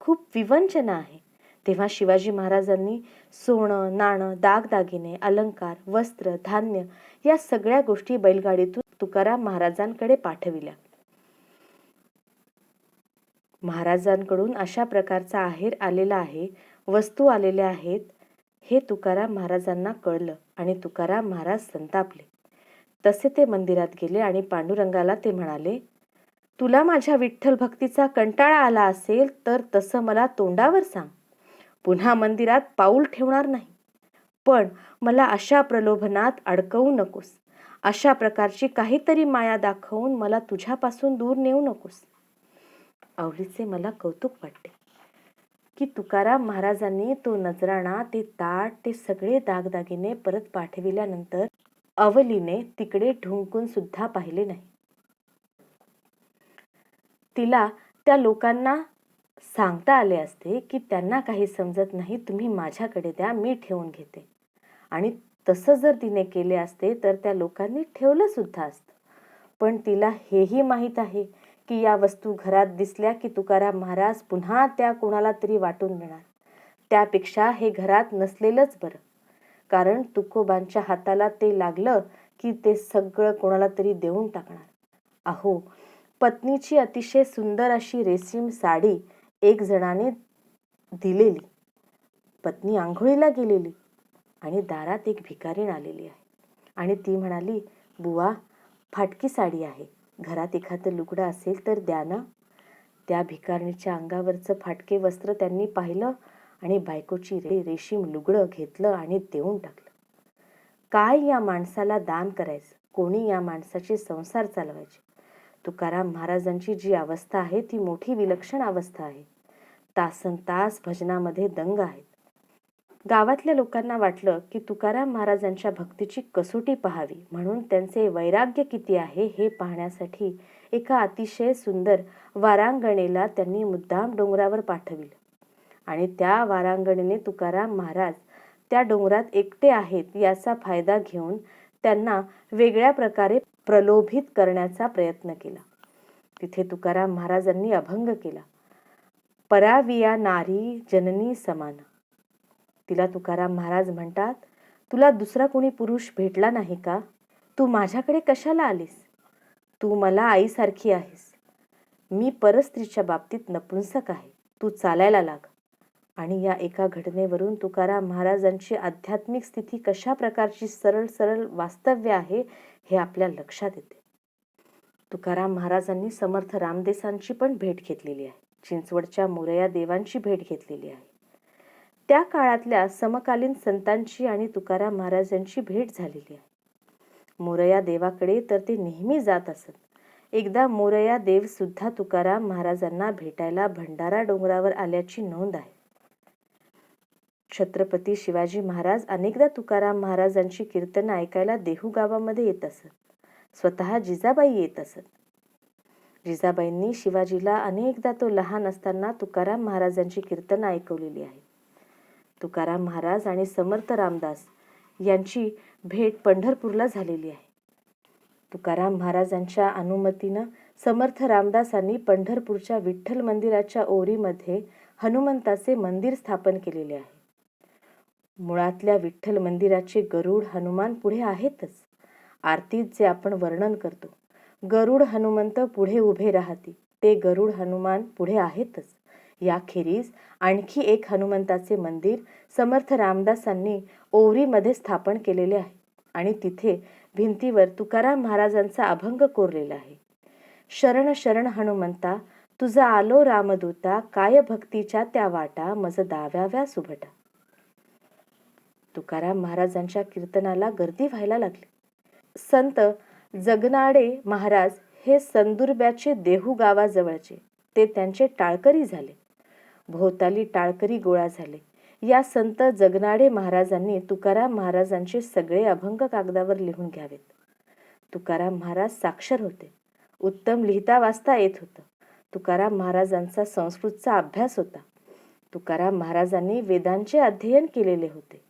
खूप विवंचना आहे. तेव्हा शिवाजी महाराजांनी सोनं, नाणं, दागदागिने, अलंकार, वस्त्र, धान्य या सगळ्या गोष्टी बैलगाडीतून तुकाराम महाराजांकडे पाठविल्या. महाराजांकडून अशा प्रकारचा आहेर आलेला आहे, वस्तू आलेल्या आहेत, हे तुकाराम महाराजांना कळलं आणि तुकाराम महाराज संतापले. तसे ते मंदिरात गेले आणि पांडुरंगाला ते म्हणाले, तुला माझ्या विठ्ठल भक्तीचा कंटाळा आला असेल तर तसं मला तोंडावर सांग. पुन्हा मंदिरात पाऊल ठेवणार नाही. पण मला अशा प्रलोभनात अडकवू नकोस. अशा प्रकारची काहीतरी माया दाखवून मला तुझ्यापासून दूर नेऊ नकोस. अवलीचे मला कौतुक वाटते की तुकाराम महाराजांनी तो नजराणा, ते ताट, ते सगळे दागदागिने परत पाठविल्यानंतर अवलीने तिकडे ढुंकून सुद्धा पाहिले नाही. तिला त्या लोकांना सांगता आले असते की त्यांना काही समजत नाही, तुम्ही माझ्याकडे द्या, मी ठेवून घेते. आणि तसं जर तिने केले असते तर त्या लोकांनी ठेवलं सुद्धा असतं. पण तिला हेही माहीत आहे की या वस्तू घरात दिसल्या की तुकाराम महाराज पुन्हा त्या कोणाला तरी वाटून देणार. त्यापेक्षा हे घरात नसलेलंच बरं. कारण तुकोबांच्या हाताला ते लागलं की ते सगळं कोणाला तरी देऊन टाकणार. अहो, पत्नीची अतिशय सुंदर अशी रेशीम साडी एक जणाने दिलेली. पत्नी आंघोळीला गेलेली आणि दारात एक भिकारीण आलेली आहे आणि ती म्हणाली, बुवा, फाटकी साडी आहे, घरात एखादं लुगडं असेल तर द्या ना. त्या भिकारणीच्या अंगावरचं फाटके वस्त्र त्यांनी पाहिलं आणि बायकोची रेशीम लुगडं घेतलं आणि देऊन टाकलं. काय या माणसाला दान करायचं, कोणी या माणसाचे संसार चालवायचे. तुकाराम महाराजांची जी अवस्था आहे ती मोठी विलक्षण अवस्था आहे. तासनतास भजनामध्ये दंग आहेत. गावातल्या लोकांना वाटलं की तुकाराम महाराजांच्या भक्तीची कसोटी पाहावी म्हणून त्यांचे वैराग्य किती आहे हे पाहण्यासाठी एका अतिशय सुंदर वारांगणेला त्यांनी मुद्दाम डोंगरावर पाठविलं. आणि त्या वारांगणेने तुकाराम महाराज त्या डोंगरात एकटे आहेत याचा फायदा घेऊन त्यांना वेगळ्या प्रकारे प्रलोभित करण्याचा प्रयत्न केला. तिथे तुकाराम महाराजांनी अभंग केला, पराविया नारी जननी समान. तिला तुकाराम महाराज म्हणतात, तुला दुसरा कोणी पुरुष भेटला नाही का? तू माझ्याकडे कशाला आलीस? तू मला आईसारखी आहेस. मी परस्त्रीच्या बाबतीत नपुंसक आहे. तू चालायला लाग. आणि या एका घटनेवरून तुकाराम महाराजांची आध्यात्मिक स्थिती कशा प्रकारची सरळ सरळ वास्तव्य आहे हे आपल्या लक्षात येते. तुकाराम महाराजांनी समर्थ रामदेसांची पण भेट घेतलेली आहे. चिंचवडच्या मोरया देवांची भेट घेतलेली आहे. त्या काळातल्या समकालीन संतांची आणि तुकाराम महाराजांची भेट झालेली आहे. मोरया देवाकडे तर ते नेहमी जात असत. एकदा मोरया देव सुद्धा तुकाराम महाराजांना भेटायला भंडारा डोंगरावर आल्याची नोंद आहे. छत्रपती शिवाजी महाराज अनेकदा तुकाराम महाराजांची कीर्तनं ऐकायला देहू गावामध्ये येत असत. स्वतः जिजाबाई येत असत. जिजाबाईंनी शिवाजीला अनेकदा तो लहान असताना तुकाराम महाराजांची कीर्तनं ऐकवलेली आहेत. तुकाराम महाराज आणि समर्थ रामदास यांची भेट पंढरपूरला झालेली आहे. तुकाराम महाराजांच्या अनुमतीनं समर्थ रामदासांनी पंढरपूरच्या विठ्ठल मंदिराच्या ओरीमध्ये हनुमंताचे मंदिर स्थापन केलेले आहे. मुळातल्या विठ्ठल मंदिराचे गरुड हनुमान पुढे आहेतच. आरतीत जे आपण वर्णन करतो, गरुड हनुमंत पुढे उभे राहती, ते गरुड हनुमान पुढे आहेतच. याखेरीज आणखी एक हनुमंताचे मंदिर समर्थ रामदासांनी ओवरीमध्ये स्थापन केलेले आहे आणि तिथे भिंतीवर तुकाराम महाराजांचा अभंग कोरलेला आहे. शरण शरण हनुमंता, तुझा आलो रामदूता, काय भक्तीच्या त्या वाटा, मज दाव्याव्या सुभटा. तुकाराम महाराजांच्या कीर्तनाला गर्दी व्हायला लागली. संत जगनाडे महाराज हे संदुर्ब्याचे देहू गावाजवळचे, ते त्यांचे टाळकरी झाले. भोवताली टाळकरी गोळा झाले. या संत जगनाडे महाराजांनी तुकाराम महाराजांचे सगळे अभंग कागदावर लिहून घ्यावेत. तुकाराम महाराज साक्षर होते. उत्तम लिहिता वाचता येत होतं. तुकाराम महाराजांचा संस्कृतचा अभ्यास होता. तुकाराम महाराजांनी वेदांचे अध्ययन केलेले होते.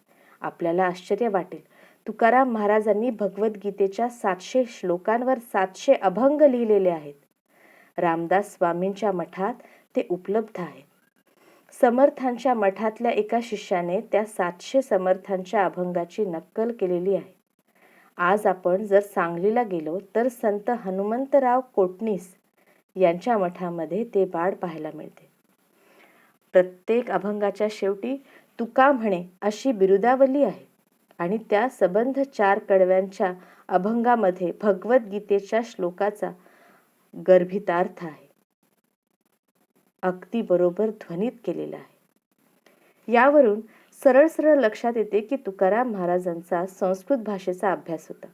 आपल्याला आश्चर्य वाटेल, तुकाराम महाराजांनी भगवद्गीतेच्या 700 श्लोकांवर 700 अभंग लिहिलेले आहेत. रामदास स्वामींच्या मठात ते उपलब्ध आहे. समर्थांच्या मठातल्या एका शिष्याने त्या 700 समर्थांच्या अभंगाची नक्कल केलेली आहे. आज आपण जर सांगलीला गेलो तर संत हनुमंतराव कोटणीस यांच्या मठामध्ये ते बाळ पाहायला मिळते. प्रत्येक अभंगाच्या शेवटी तुका म्हणे अशी बिरुदावली आहे आणि त्या सबंध 4 कडव्यांच्या अभंगामध्ये भगवद्गीतेच्या श्लोकाचा गर्भितार्थ आहे. अगदी बरोबर ध्वनित केलेला आहे. यावरून सरळ सरळ लक्षात येते की तुकाराम महाराजांचा संस्कृत भाषेचा अभ्यास होता.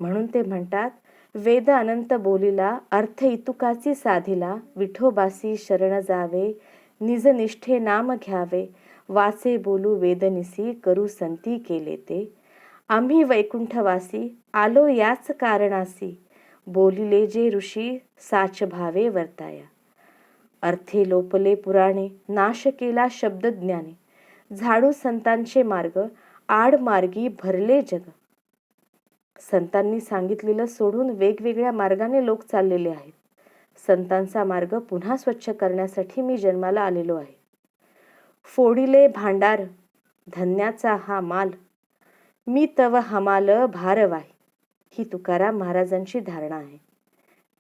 म्हणून ते म्हणतात, वेद अनंत बोलिला अर्थ इतुकाची साधिला, विठोबासी शरण जावे निज निष्ठे नाम घ्यावे, वाचे बोलू वेदनिसी करू संती केले ते, आम्ही वैकुंठवासी आलो याच कारणासी, बोलिले जे ऋषी साच भावे वर्ताया, अर्थे लोपले पुराणे नाश केला शब्द ज्ञाने, झाडू संतांचे मार्ग आड मार्गी भरले जग. संतांनी सांगितलेलं सोडून वेगवेगळ्या मार्गाने लोक चाललेले आहेत. संतांचा मार्ग पुन्हा स्वच्छ करण्यासाठी मी जन्माला आलेलो आहे. फोडिले भांडार धन्याचा हा माल, मी तव हमाल भारवाही, ही तुकाराम महाराजांची धारणा आहे.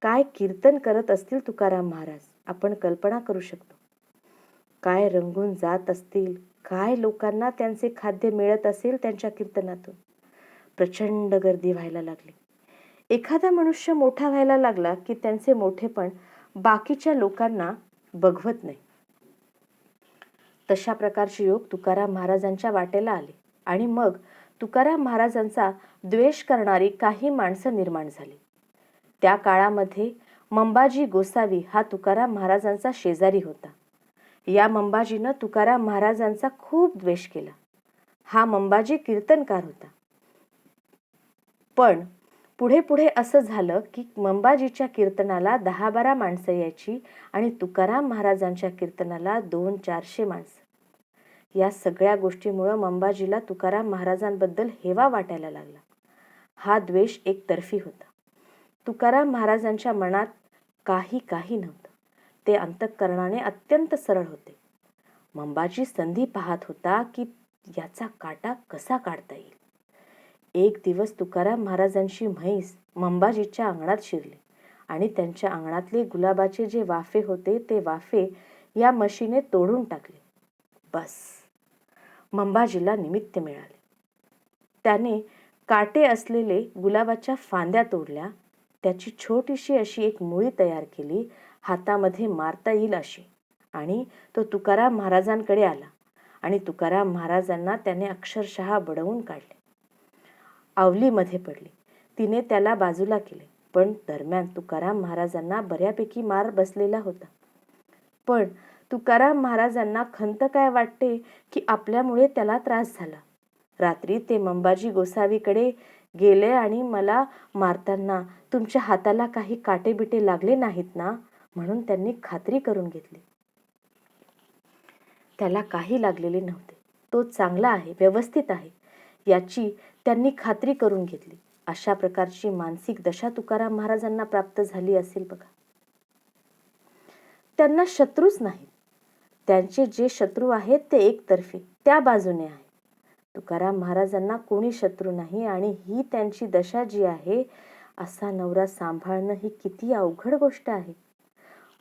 काय कीर्तन करत असतील तुकाराम महाराज, आपण कल्पना करू शकतो. काय रंगून जात असतील, काय लोकांना त्यांचे खाद्य मिळत असेल त्यांच्या कीर्तनातून. प्रचंड गर्दी व्हायला लागली. एखादा मनुष्य मोठा व्हायला लागला की त्यांचे मोठेपण बाकीच्या लोकांना बघवत नाही. तशा प्रकारचे योग तुकाराम महाराजांच्या वाटेला आले आणि मग तुकाराम महाराजांचा द्वेष करणारी काही माणसं निर्माण झाली. त्या काळामध्ये मंबाजी गोसावी हा तुकाराम महाराजांचा शेजारी होता. या मंबाजीनं तुकाराम महाराजांचा खूप द्वेष केला. हा मंबाजी कीर्तनकार होता. पण पुढे पुढे असं झालं की मंबाजीच्या कीर्तनाला 10-12 माणसं यायची आणि तुकाराम महाराजांच्या कीर्तनाला 200-400 माणसं. या सगळ्या गोष्टीमुळं मंबाजीला तुकाराम महाराजांबद्दल हेवा वाटायला लागला. हा द्वेष एकतर्फी होता. तुकाराम महाराजांच्या मनात काही नव्हतं. ते अंतःकरणाने अत्यंत सरळ होते. मंबाजी संधी पाहत होता की याचा काटा कसा काढता येईल. एक दिवस तुकाराम महाराजांची म्हैस मंबाजीच्या अंगणात शिरली आणि त्यांच्या अंगणातले गुलाबाचे जे वाफे होते ते वाफे या म्हशीने तोडून टाकले. बस, मंबाजीला निमित्त मिळाले. त्याने काटे असलेले गुलाबाच्या फांद्या तोडल्या, त्याची छोटीशी अशी एक मुळी तयार केली, हातामध्ये मारता येईल अशी, आणि तो तुकाराम महाराजांकडे आला आणि तुकाराम महाराजांना त्याने अक्षरशः बडवून काढले. आवलीमध्ये पडली. तिने त्याला बाजूला केले, पण दरम्यान तुकाराम महाराजांना बऱ्यापैकी मार बसलेला होता. पण तुकाराम महाराजांना खंत काय वाटते की आपल्यामुळे त्याला त्रास झाला. रात्री ते मंबाजी गोसावीकडे गेले आणि मला मारताना तुमच्या हाताला काही काटेबिटे लागले नाहीत ना, म्हणून त्यांनी खात्री करून घेतली. त्याला काही लागलेले नव्हते. तो चांगला आहे, व्यवस्थित आहे याची त्यांनी खात्री करून घेतली. अशा प्रकारची मानसिक दशा तुकाराम महाराजांना प्राप्त झाली असेल बघा. त्यांना शत्रूच नाहीत. त्यांचे जे शत्रू आहेत ते एकतर्फी त्या बाजूने आहे. तुकाराम महाराजांना कोणी शत्रू नाही आणि ही त्यांची दशा जी आहे, असा नवरा सांभाळणं ही किती अवघड गोष्ट आहे.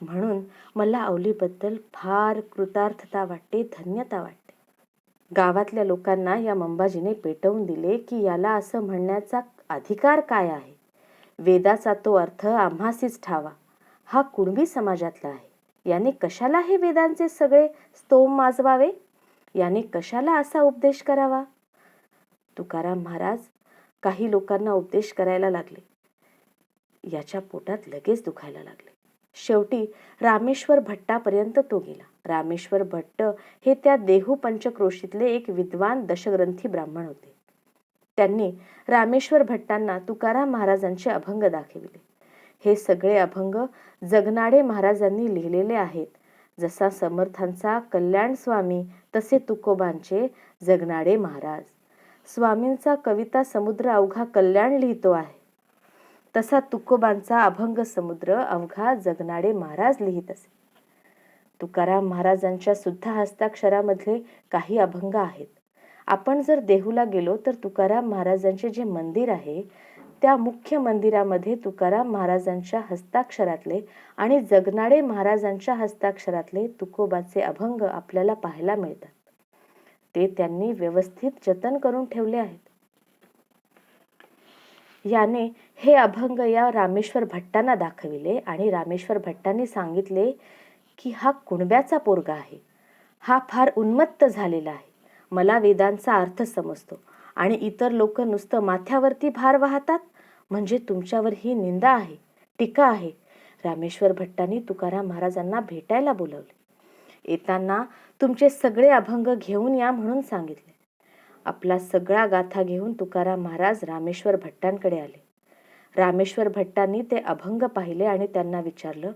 म्हणून मला आवलीबद्दल फार कृतार्थता वाटते, धन्यता वाटते. गावातल्या लोकांना या मंबाजीने पेटवून दिले की याला असं म्हणण्याचा अधिकार काय आहे. वेदाचा तो अर्थ आम्हासीच ठावा. हा कुणबी समाजातला आहे. याने कशाला हे वेदांचे सगळे स्तोम माजवावे. याने कशाला असा उपदेश करावा. तुकाराम महाराज काही लोकांना उपदेश करायला लागले. याच्या पोटात लगेच दुखायला लागले. शेवटी रामेश्वर भट्टापर्यंत तो गेला. रामेश्वर भट्ट हे त्या देहू पंचक्रोशीतले एक विद्वान दशग्रंथी ब्राह्मण होते. त्यांनी रामेश्वर भट्टांना तुकाराम महाराजांचे अभंग दाखविले. हे सगळे अभंग जगनाडे महाराजांनी लिहिलेले आहेत. जसा समर्थांचा कल्याण स्वामी तसे तुकोबांचे जगनाडे महाराज. स्वामींचा कविता समुद्र अवघा कल्याण लिहितो आहे, तसा तुकोबांचा अभंग समुद्र अवघा जगनाडे महाराज लिहित असे. तुकाराम महाराजांच्या सुद्धा हस्ताक्षरामधले काही अभंग आहेत. आपण जर देहूला गेलो तर तुकाराम महाराजांचे जे मंदिर आहे त्या मुख्य मंदिरामध्ये तुकाराम महाराजांच्या हस्ताक्षरातले आणि जगनाडे महाराजांच्या हस्ताक्षरातले तुकोबाचे अभंग आपल्याला पाहायला मिळतात. ते त्यांनी व्यवस्थित जतन करून ठेवले आहेत. याने हे अभंग या रामेश्वर भट्टांना दाखविले आणि रामेश्वर भट्टांनी सांगितले की हा कुणब्याचा पोरगा आहे. हा फार उन्मत्त झालेला आहे. मला वेदांचा अर्थ समजतो आणि इतर लोक नुसतं माथ्यावरती भार वाहतात म्हणजे तुमच्यावर ही निंदा आहे, टीका आहे. रामेश्वर भट्टांनी तुकाराम महाराजांना भेटायला बोलवले. येताना तुमचे सगळे अभंग घेऊन या म्हणून सांगितले. आपला सगळा गाथा घेऊन तुकाराम महाराज रामेश्वर भट्टांकडे आले. रामेश्वर भट्टांनी ते अभंग पाहिले आणि त्यांना विचारलं,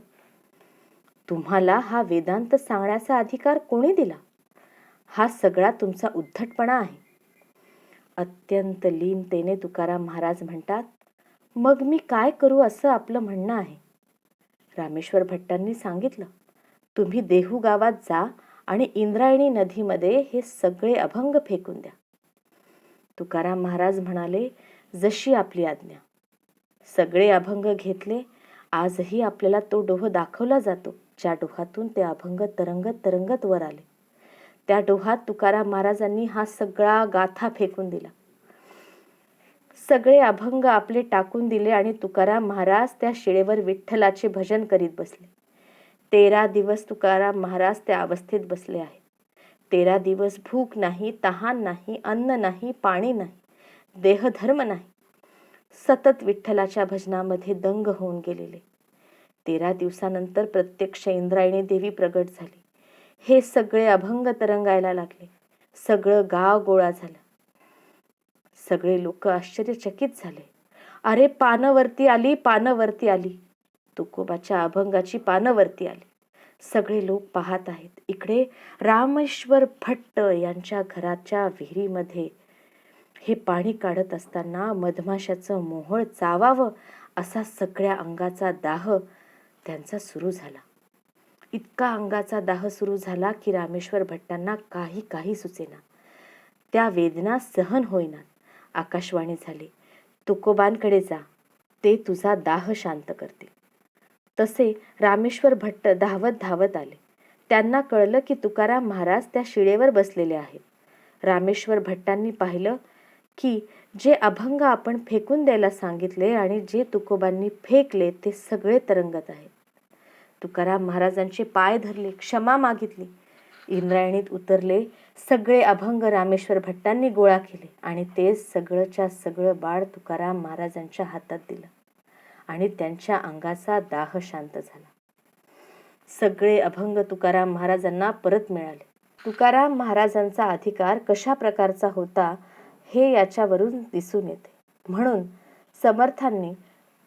तुम्हाला हा वेदांत सांगण्याचा अधिकार कोणी दिला? हा सगळा तुमचा उद्धटपणा आहे. अत्यंत लीनतेने तुकाराम महाराज म्हणतात, मग मी काय करू असं आपलं म्हणणं आहे? रामेश्वर भट्टांनी सांगितलं, तुम्ही देहू गावात जा आणि इंद्रायणी नदीमध्ये हे सगळे अभंग फेकून द्या. तुकाराम महाराज म्हणाले, जशी आपली आज्ञा. सगळे अभंग घेतले. आजही आपल्याला तो डोह दाखवला जातो ज्या डोहातून ते अभंग तरंगत तरंगत वर आले. त्या डोहात तुकाराम महाराजांनी हा सगळा गाथा फेकून दिला. सगळे अभंग आपले टाकून दिले आणि तुकाराम महाराज त्या शिळेवर विठ्ठलाचे भजन करीत बसले. 13 दिवस तुकाराम महाराज त्या अवस्थेत बसले आहेत. 13 दिवस भूक नाही, तहान नाही, अन्न नाही, पाणी नाही, देहधर्म नाही. सतत विठ्ठलाच्या भजनामध्ये दंग होऊन गेलेले. 13 दिवसानंतर प्रत्यक्ष इंद्रायणी देवी प्रगट झाली. हे सगळे अभंग तरंगायला लागले. सगळं गाव गोळा झालं. सगळे लोक आश्चर्यचकित झाले. अरे, पानं वरती आली, पानं वरती आली. तुकोबाच्या अभंगाची पानं वरती आली. सगळे लोक पाहत आहेत. इकडे रामेश्वर भट्ट यांच्या घराच्या विहिरीमध्ये हे पाणी काढत असताना मधमाशाचं मोहोळ चावावं असा सगळ्या अंगाचा दाह त्यांचा सुरू झाला. इतका अंगाचा दाह सुरू झाला की रामेश्वर भट्टांना काही सुचेना. त्या वेदना सहन होईनात. आकाशवाणी झाली, तुकोबांकडे जा, ते तुझा दाह शांत करतील. तसे रामेश्वर भट्ट धावत धावत आले. त्यांना कळलं की तुकाराम महाराज त्या शिळेवर बसलेले आहेत. रामेश्वर भट्टांनी पाहिलं की जे अभंग आपण फेकून द्यायला सांगितले आणि जे तुकोबांनी फेकले ते सगळे तरंगत आहेत. तुकाराम महाराजांचे पाय धरले, क्षमा मागितली. इंद्रायणीत उतरले. सगळे अभंग रामेश्वर भट्टांनी गोळा केले आणि ते सगळंच्या सगळं बाळ तुकाराम महाराजांच्या हातात दिलं आणि त्यांच्या अंगाचा दाह शांत झाला. सगळे अभंग तुकाराम महाराजांना परत मिळाले. तुकाराम महाराजांचा अधिकार कशा प्रकारचा होता हे याच्यावरून दिसून येते. म्हणून समर्थांनी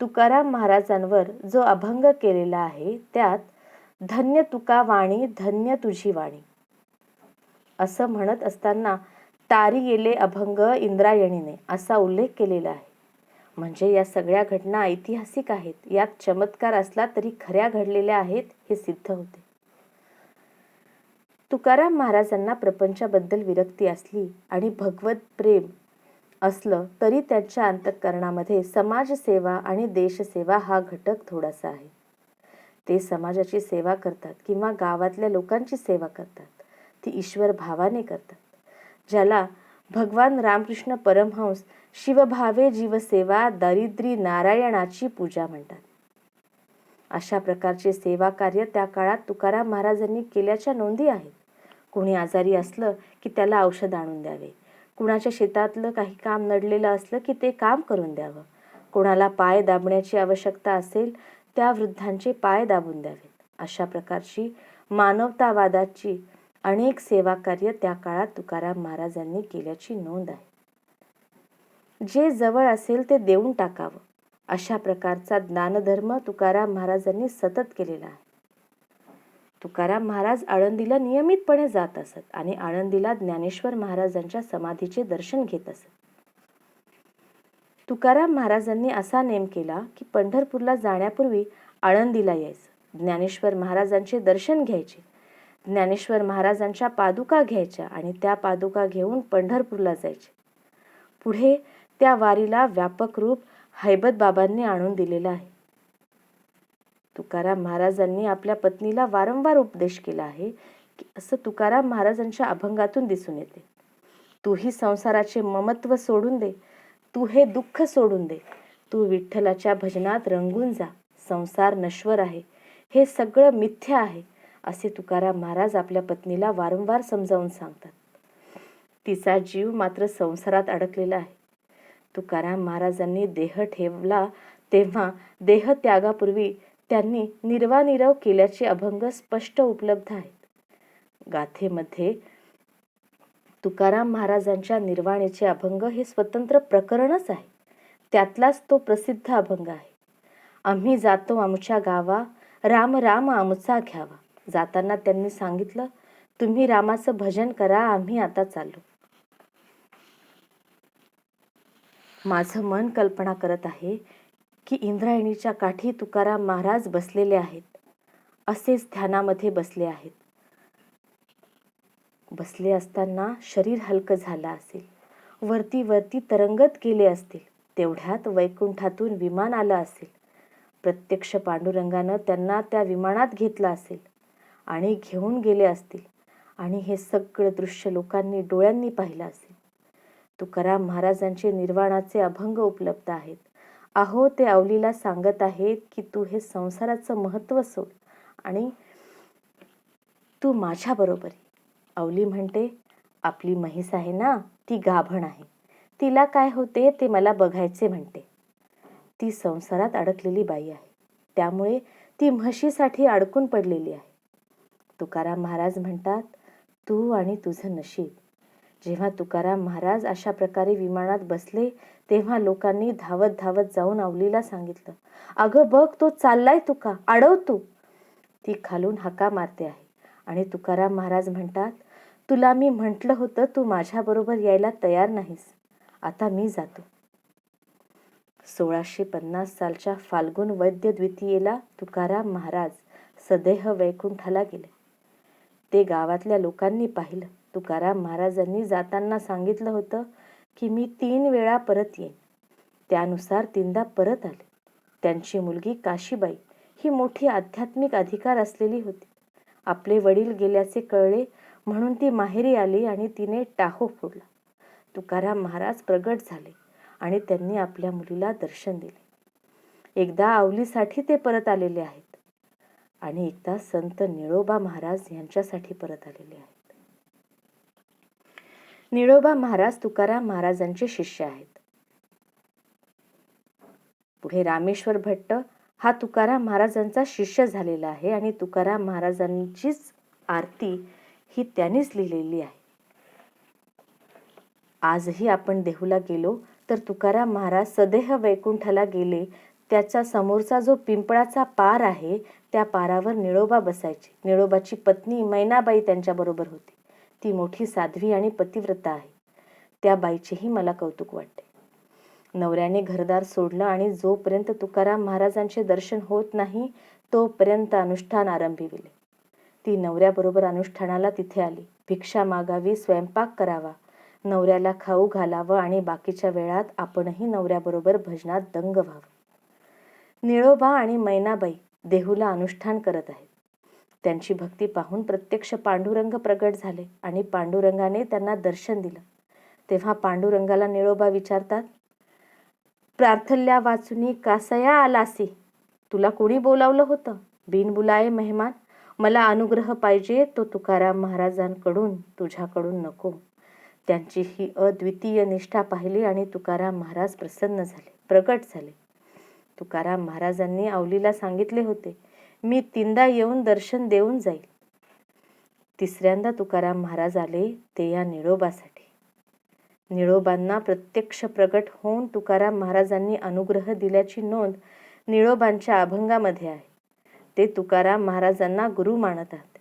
तुकाराम महाराजांवर जो अभंग केलेला आहे त्यात धन्य तुका वाणी, धन्य तुझी वाणी असं म्हणत असताना तारी गेले अभंग इंद्रायणीने असा उल्लेख केलेला आहे. म्हणजे या सगळ्या घटना ऐतिहासिक आहेत. यात चमत्कार असला तरी खऱ्या घडलेल्या आहेत हे सिद्ध होते. तुकाराम महाराजांना प्रपंचाबद्दल विरक्ती असली आणि भगवत प्रेम असलं तरी त्यांच्या अंतःकरणामध्ये समाजसेवा आणि देशसेवा हा घटक थोडासा आहे. ते समाजाची सेवा करतात किंवा गावातल्या लोकांची सेवा करतात. ती ईश्वर भावाने करतात. ज्याला भगवान रामकृष्ण परमहंस शिवभावे जीवसेवा दारिद्री नारायणाची पूजा म्हणतात. अशा प्रकारचे सेवा कार्य त्या काळात तुकाराम महाराजांनी केल्याच्या नोंदी आहेत. कोणी आजारी असलं की त्याला औषध आणून द्यावे. कुणाच्या शेतातलं काही काम नडलेलं असलं की ते काम करून द्यावं. कोणाला पाय दाबण्याची आवश्यकता असेल त्या वृद्धांचे पाय दाबून द्यावेत. अशा प्रकारची मानवतावादाची अनेक सेवा कार्य त्या काळात तुकाराम महाराजांनी केल्याची नोंद आहे. जे जवळ असेल ते देऊन टाकावं अशा प्रकारचा ज्ञानधर्म तुकाराम महाराजांनी सतत केलेला आहे. तुकाराम महाराज आळंदीला नियमितपणे जात असत आणि आळंदीला ज्ञानेश्वर महाराजांच्या समाधीचे दर्शन घेत असत. तुकाराम महाराजांनी असा नेम केला की पंढरपूरला जाण्यापूर्वी आळंदीला यायचं, ज्ञानेश्वर महाराजांचे दर्शन घ्यायचे, ज्ञानेश्वर महाराजांच्या पादुका घ्यायच्या आणि त्या पादुका घेऊन पंढरपूरला जायचे. पुढे त्या वारीला व्यापक रूप हैबत बाबांनी आणून दिलेलं आहे. तुकाराम महाराजांनी आपल्या पत्नीला वारंवार उपदेश केला आहे की असं तुकाराम महाराजांच्या अभंगातून दिसून येते. तू ही संसाराचे ममत्व सोडून दे, तू हे दुःख सोडून दे, तू विठ्ठलाच्या भजनात रंगून जा. संसार नश्वर आहे, हे सगळं मिथ्या आहे असे तुकाराम महाराज आपल्या पत्नीला वारंवार समजावून सांगतात. तिचा जीव मात्र संसारात अडकलेला आहे. तुकाराम महाराजांनी देह ठेवला तेव्हा देह त्यागापूर्वी त्यांनी निर्वानिरव केल्याचे अभंग स्पष्ट उपलब्ध आहेत. गाथेमध्ये तुकाराम महाराजांच्या निर्वाणीचे अभंग हे स्वतंत्र प्रकरणच आहे. त्यातलाच तो प्रसिद्ध अभंग आहे. आम्ही जातो आमच्या गावा, राम राम आमचा घ्यावा. जाताना त्यांनी सांगितलं, तुम्ही रामाचं भजन करा, आम्ही आता चाललो. माझं मन कल्पना करत आहे की इंद्रायणीच्या काठी तुकाराम महाराज बसलेले आहेत. असेच ध्यानामध्ये बसले आहेत. बसले असताना शरीर हलकं झालं असेल, वरती वरती तरंगत गेले असतील. तेवढ्यात वैकुंठातून विमान आलं असेल. प्रत्यक्ष पांडुरंगानं त्यांना त्या विमानात घेतलं असेल आणि घेऊन गेले असतील आणि हे सगळं दृश्य लोकांनी डोळ्यांनी पाहिलं असेल. तुकाराम महाराजांचे निर्वाणाचे अभंग उपलब्ध आहेत. अहो, ते अवलीला सांगत आहेत की तू हे संसाराचं महत्त्व सोड आणि तू माझ्या बरोबर ये. अवली म्हणते, आपली म्हैस आहे ना, ती गाभण आहे, तिला काय होते ते मला बघायचे म्हणते. ती संसारात अडकलेली बाई आहे, त्यामुळे ती म्हशीसाठी अडकून पडलेली आहे. तुकाराम महाराज म्हणतात, तू आणि तुझं नशीब. जेव्हा तुकाराम महाराज अशा प्रकारे विमानात बसले तेव्हा लोकांनी धावत धावत जाऊन अवलीला सांगितलं, अगं बघ, तो चाललाय तुका, अडव तू. ती खालून हाका मारते आहे आणि तुकाराम महाराज म्हणतात, तुला मी म्हटलं होतं तू माझ्याबरोबर यायला तयार नाहीस, आता मी जातो. 1650 सालच्या फाल्गुन वैद्य द्वितीयेला तुकाराम महाराज सदेह वैकुंठाला गेले. ते गावातल्या लोकांनी पाहिलं. तुकाराम महाराजांनी जाताना सांगितलं होतं की मी 3 वेळा परत येईन. त्यानुसार 3दा परत आले. त्यांची मुलगी काशीबाई ही मोठी आध्यात्मिक अधिकार असलेली होती. आपले वडील गेल्याचे कळले म्हणून ती माहेरी आली आणि तिने टाहो फोडला. तुकाराम महाराज प्रगट झाले आणि त्यांनी आपल्या मुलीला दर्शन दिले. एकदा अवलीसाठी ते परत आलेले आहेत आणि एकदा संत निळोबा महाराज यांच्यासाठी परत आलेले आहेत. निळोबा महाराज तुकाराम महाराजांचे शिष्य आहेत. पुढे रामेश्वर भट्ट हा तुकाराम महाराजांचा शिष्य झालेला आहे आणि तुकाराम महाराजांचीच आरती ही त्यांनीच लिहिलेली आहे. आजही आपण देहूला गेलो तर तुकाराम महाराज सदेह वैकुंठाला गेले. त्याच्या समोरचा जो पिंपळाचा पार आहे त्या पारावर निळोबा बसायचे. निळोबाची पत्नी मैनाबाई त्यांच्याबरोबर होती. ती मोठी साध्वी आणि पतिव्रता आहे. त्या बाईचेही मला कौतुक वाटते. नवऱ्याने घरदार सोडलं आणि जोपर्यंत तुकाराम महाराजांचे दर्शन होत नाही तोपर्यंत अनुष्ठान आरंभिविले. ती नवऱ्याबरोबर अनुष्ठानाला तिथे आली. भिक्षा मागावी, स्वयंपाक करावा, नवऱ्याला खाऊ घालावं आणि बाकीच्या वेळात आपणही नवऱ्याबरोबर भजनात दंग व्हावं. निळोबा आणि मैनाबाई देहूला अनुष्ठान करत आहेत. त्यांची भक्ती पाहून प्रत्यक्ष पांडुरंग प्रगट झाले आणि पांडुरंगाने त्यांना दर्शन दिलं. तेव्हा पांडुरंगाला निळोबा विचारतात, प्रार्थल्या वाचुनी कासया आलासी? तुला कोणी बोलावलं होतं? बिन बुलाये मेहमान. मला अनुग्रह पाहिजे तो तुकाराम महाराजांकडून, तुझ्याकडून नको. त्यांची ही अद्वितीय निष्ठा पाहिली आणि तुकाराम महाराज प्रसन्न झाले, प्रगट झाले. तुकाराम महाराजांनी अवलीला सांगितले होते, मी 3दा येऊन दर्शन देऊन जाईल. 3ऱ्यांदा तुकाराम महाराज आले ते या निळोबासाठी. निळोबांना प्रत्यक्ष प्रगट होऊन तुकाराम महाराजांनी अनुग्रह दिल्याची नोंद निळोबांच्या अभंगामध्ये आहे. ते तुकाराम महाराजांना गुरु मानतात.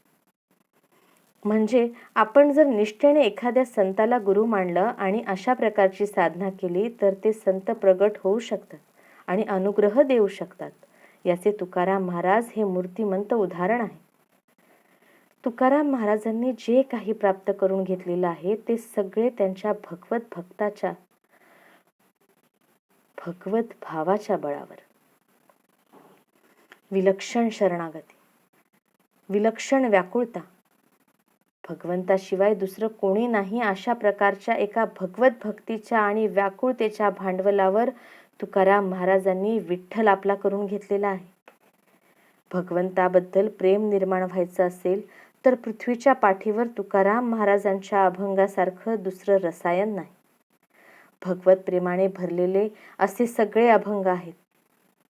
म्हणजे आपण जर निष्ठेने एखाद्या संताला गुरु मानलं आणि अशा प्रकारची साधना केली तर ते संत प्रगट होऊ शकतात आणि अनुग्रह देऊ शकतात. याचे तुकाराम महाराज हे मूर्तिमंत उदाहरण आहे. तुकाराम महाराजांनी जे काही प्राप्त करून घेतलेलं आहे ते सगळे त्यांच्या भगवत भावाच्या बळावर. विलक्षण शरणागती, विलक्षण व्याकुळता, भगवंताशिवाय दुसरं कोणी नाही अशा प्रकारच्या एका भगवत भक्तीच्या आणि व्याकुळतेच्या भांडवलावर तुकाराम महाराजांनी विठ्ठल आपला करून घेतलेला आहे. भगवंताबद्दल प्रेम निर्माण व्हायचं असेल तर पृथ्वीच्या पाठीवर तुकाराम महाराजांच्या अभंगासारखं दुसरं रसायन नाही. भगवत प्रेमाने भरलेले असे सगळे अभंग आहेत.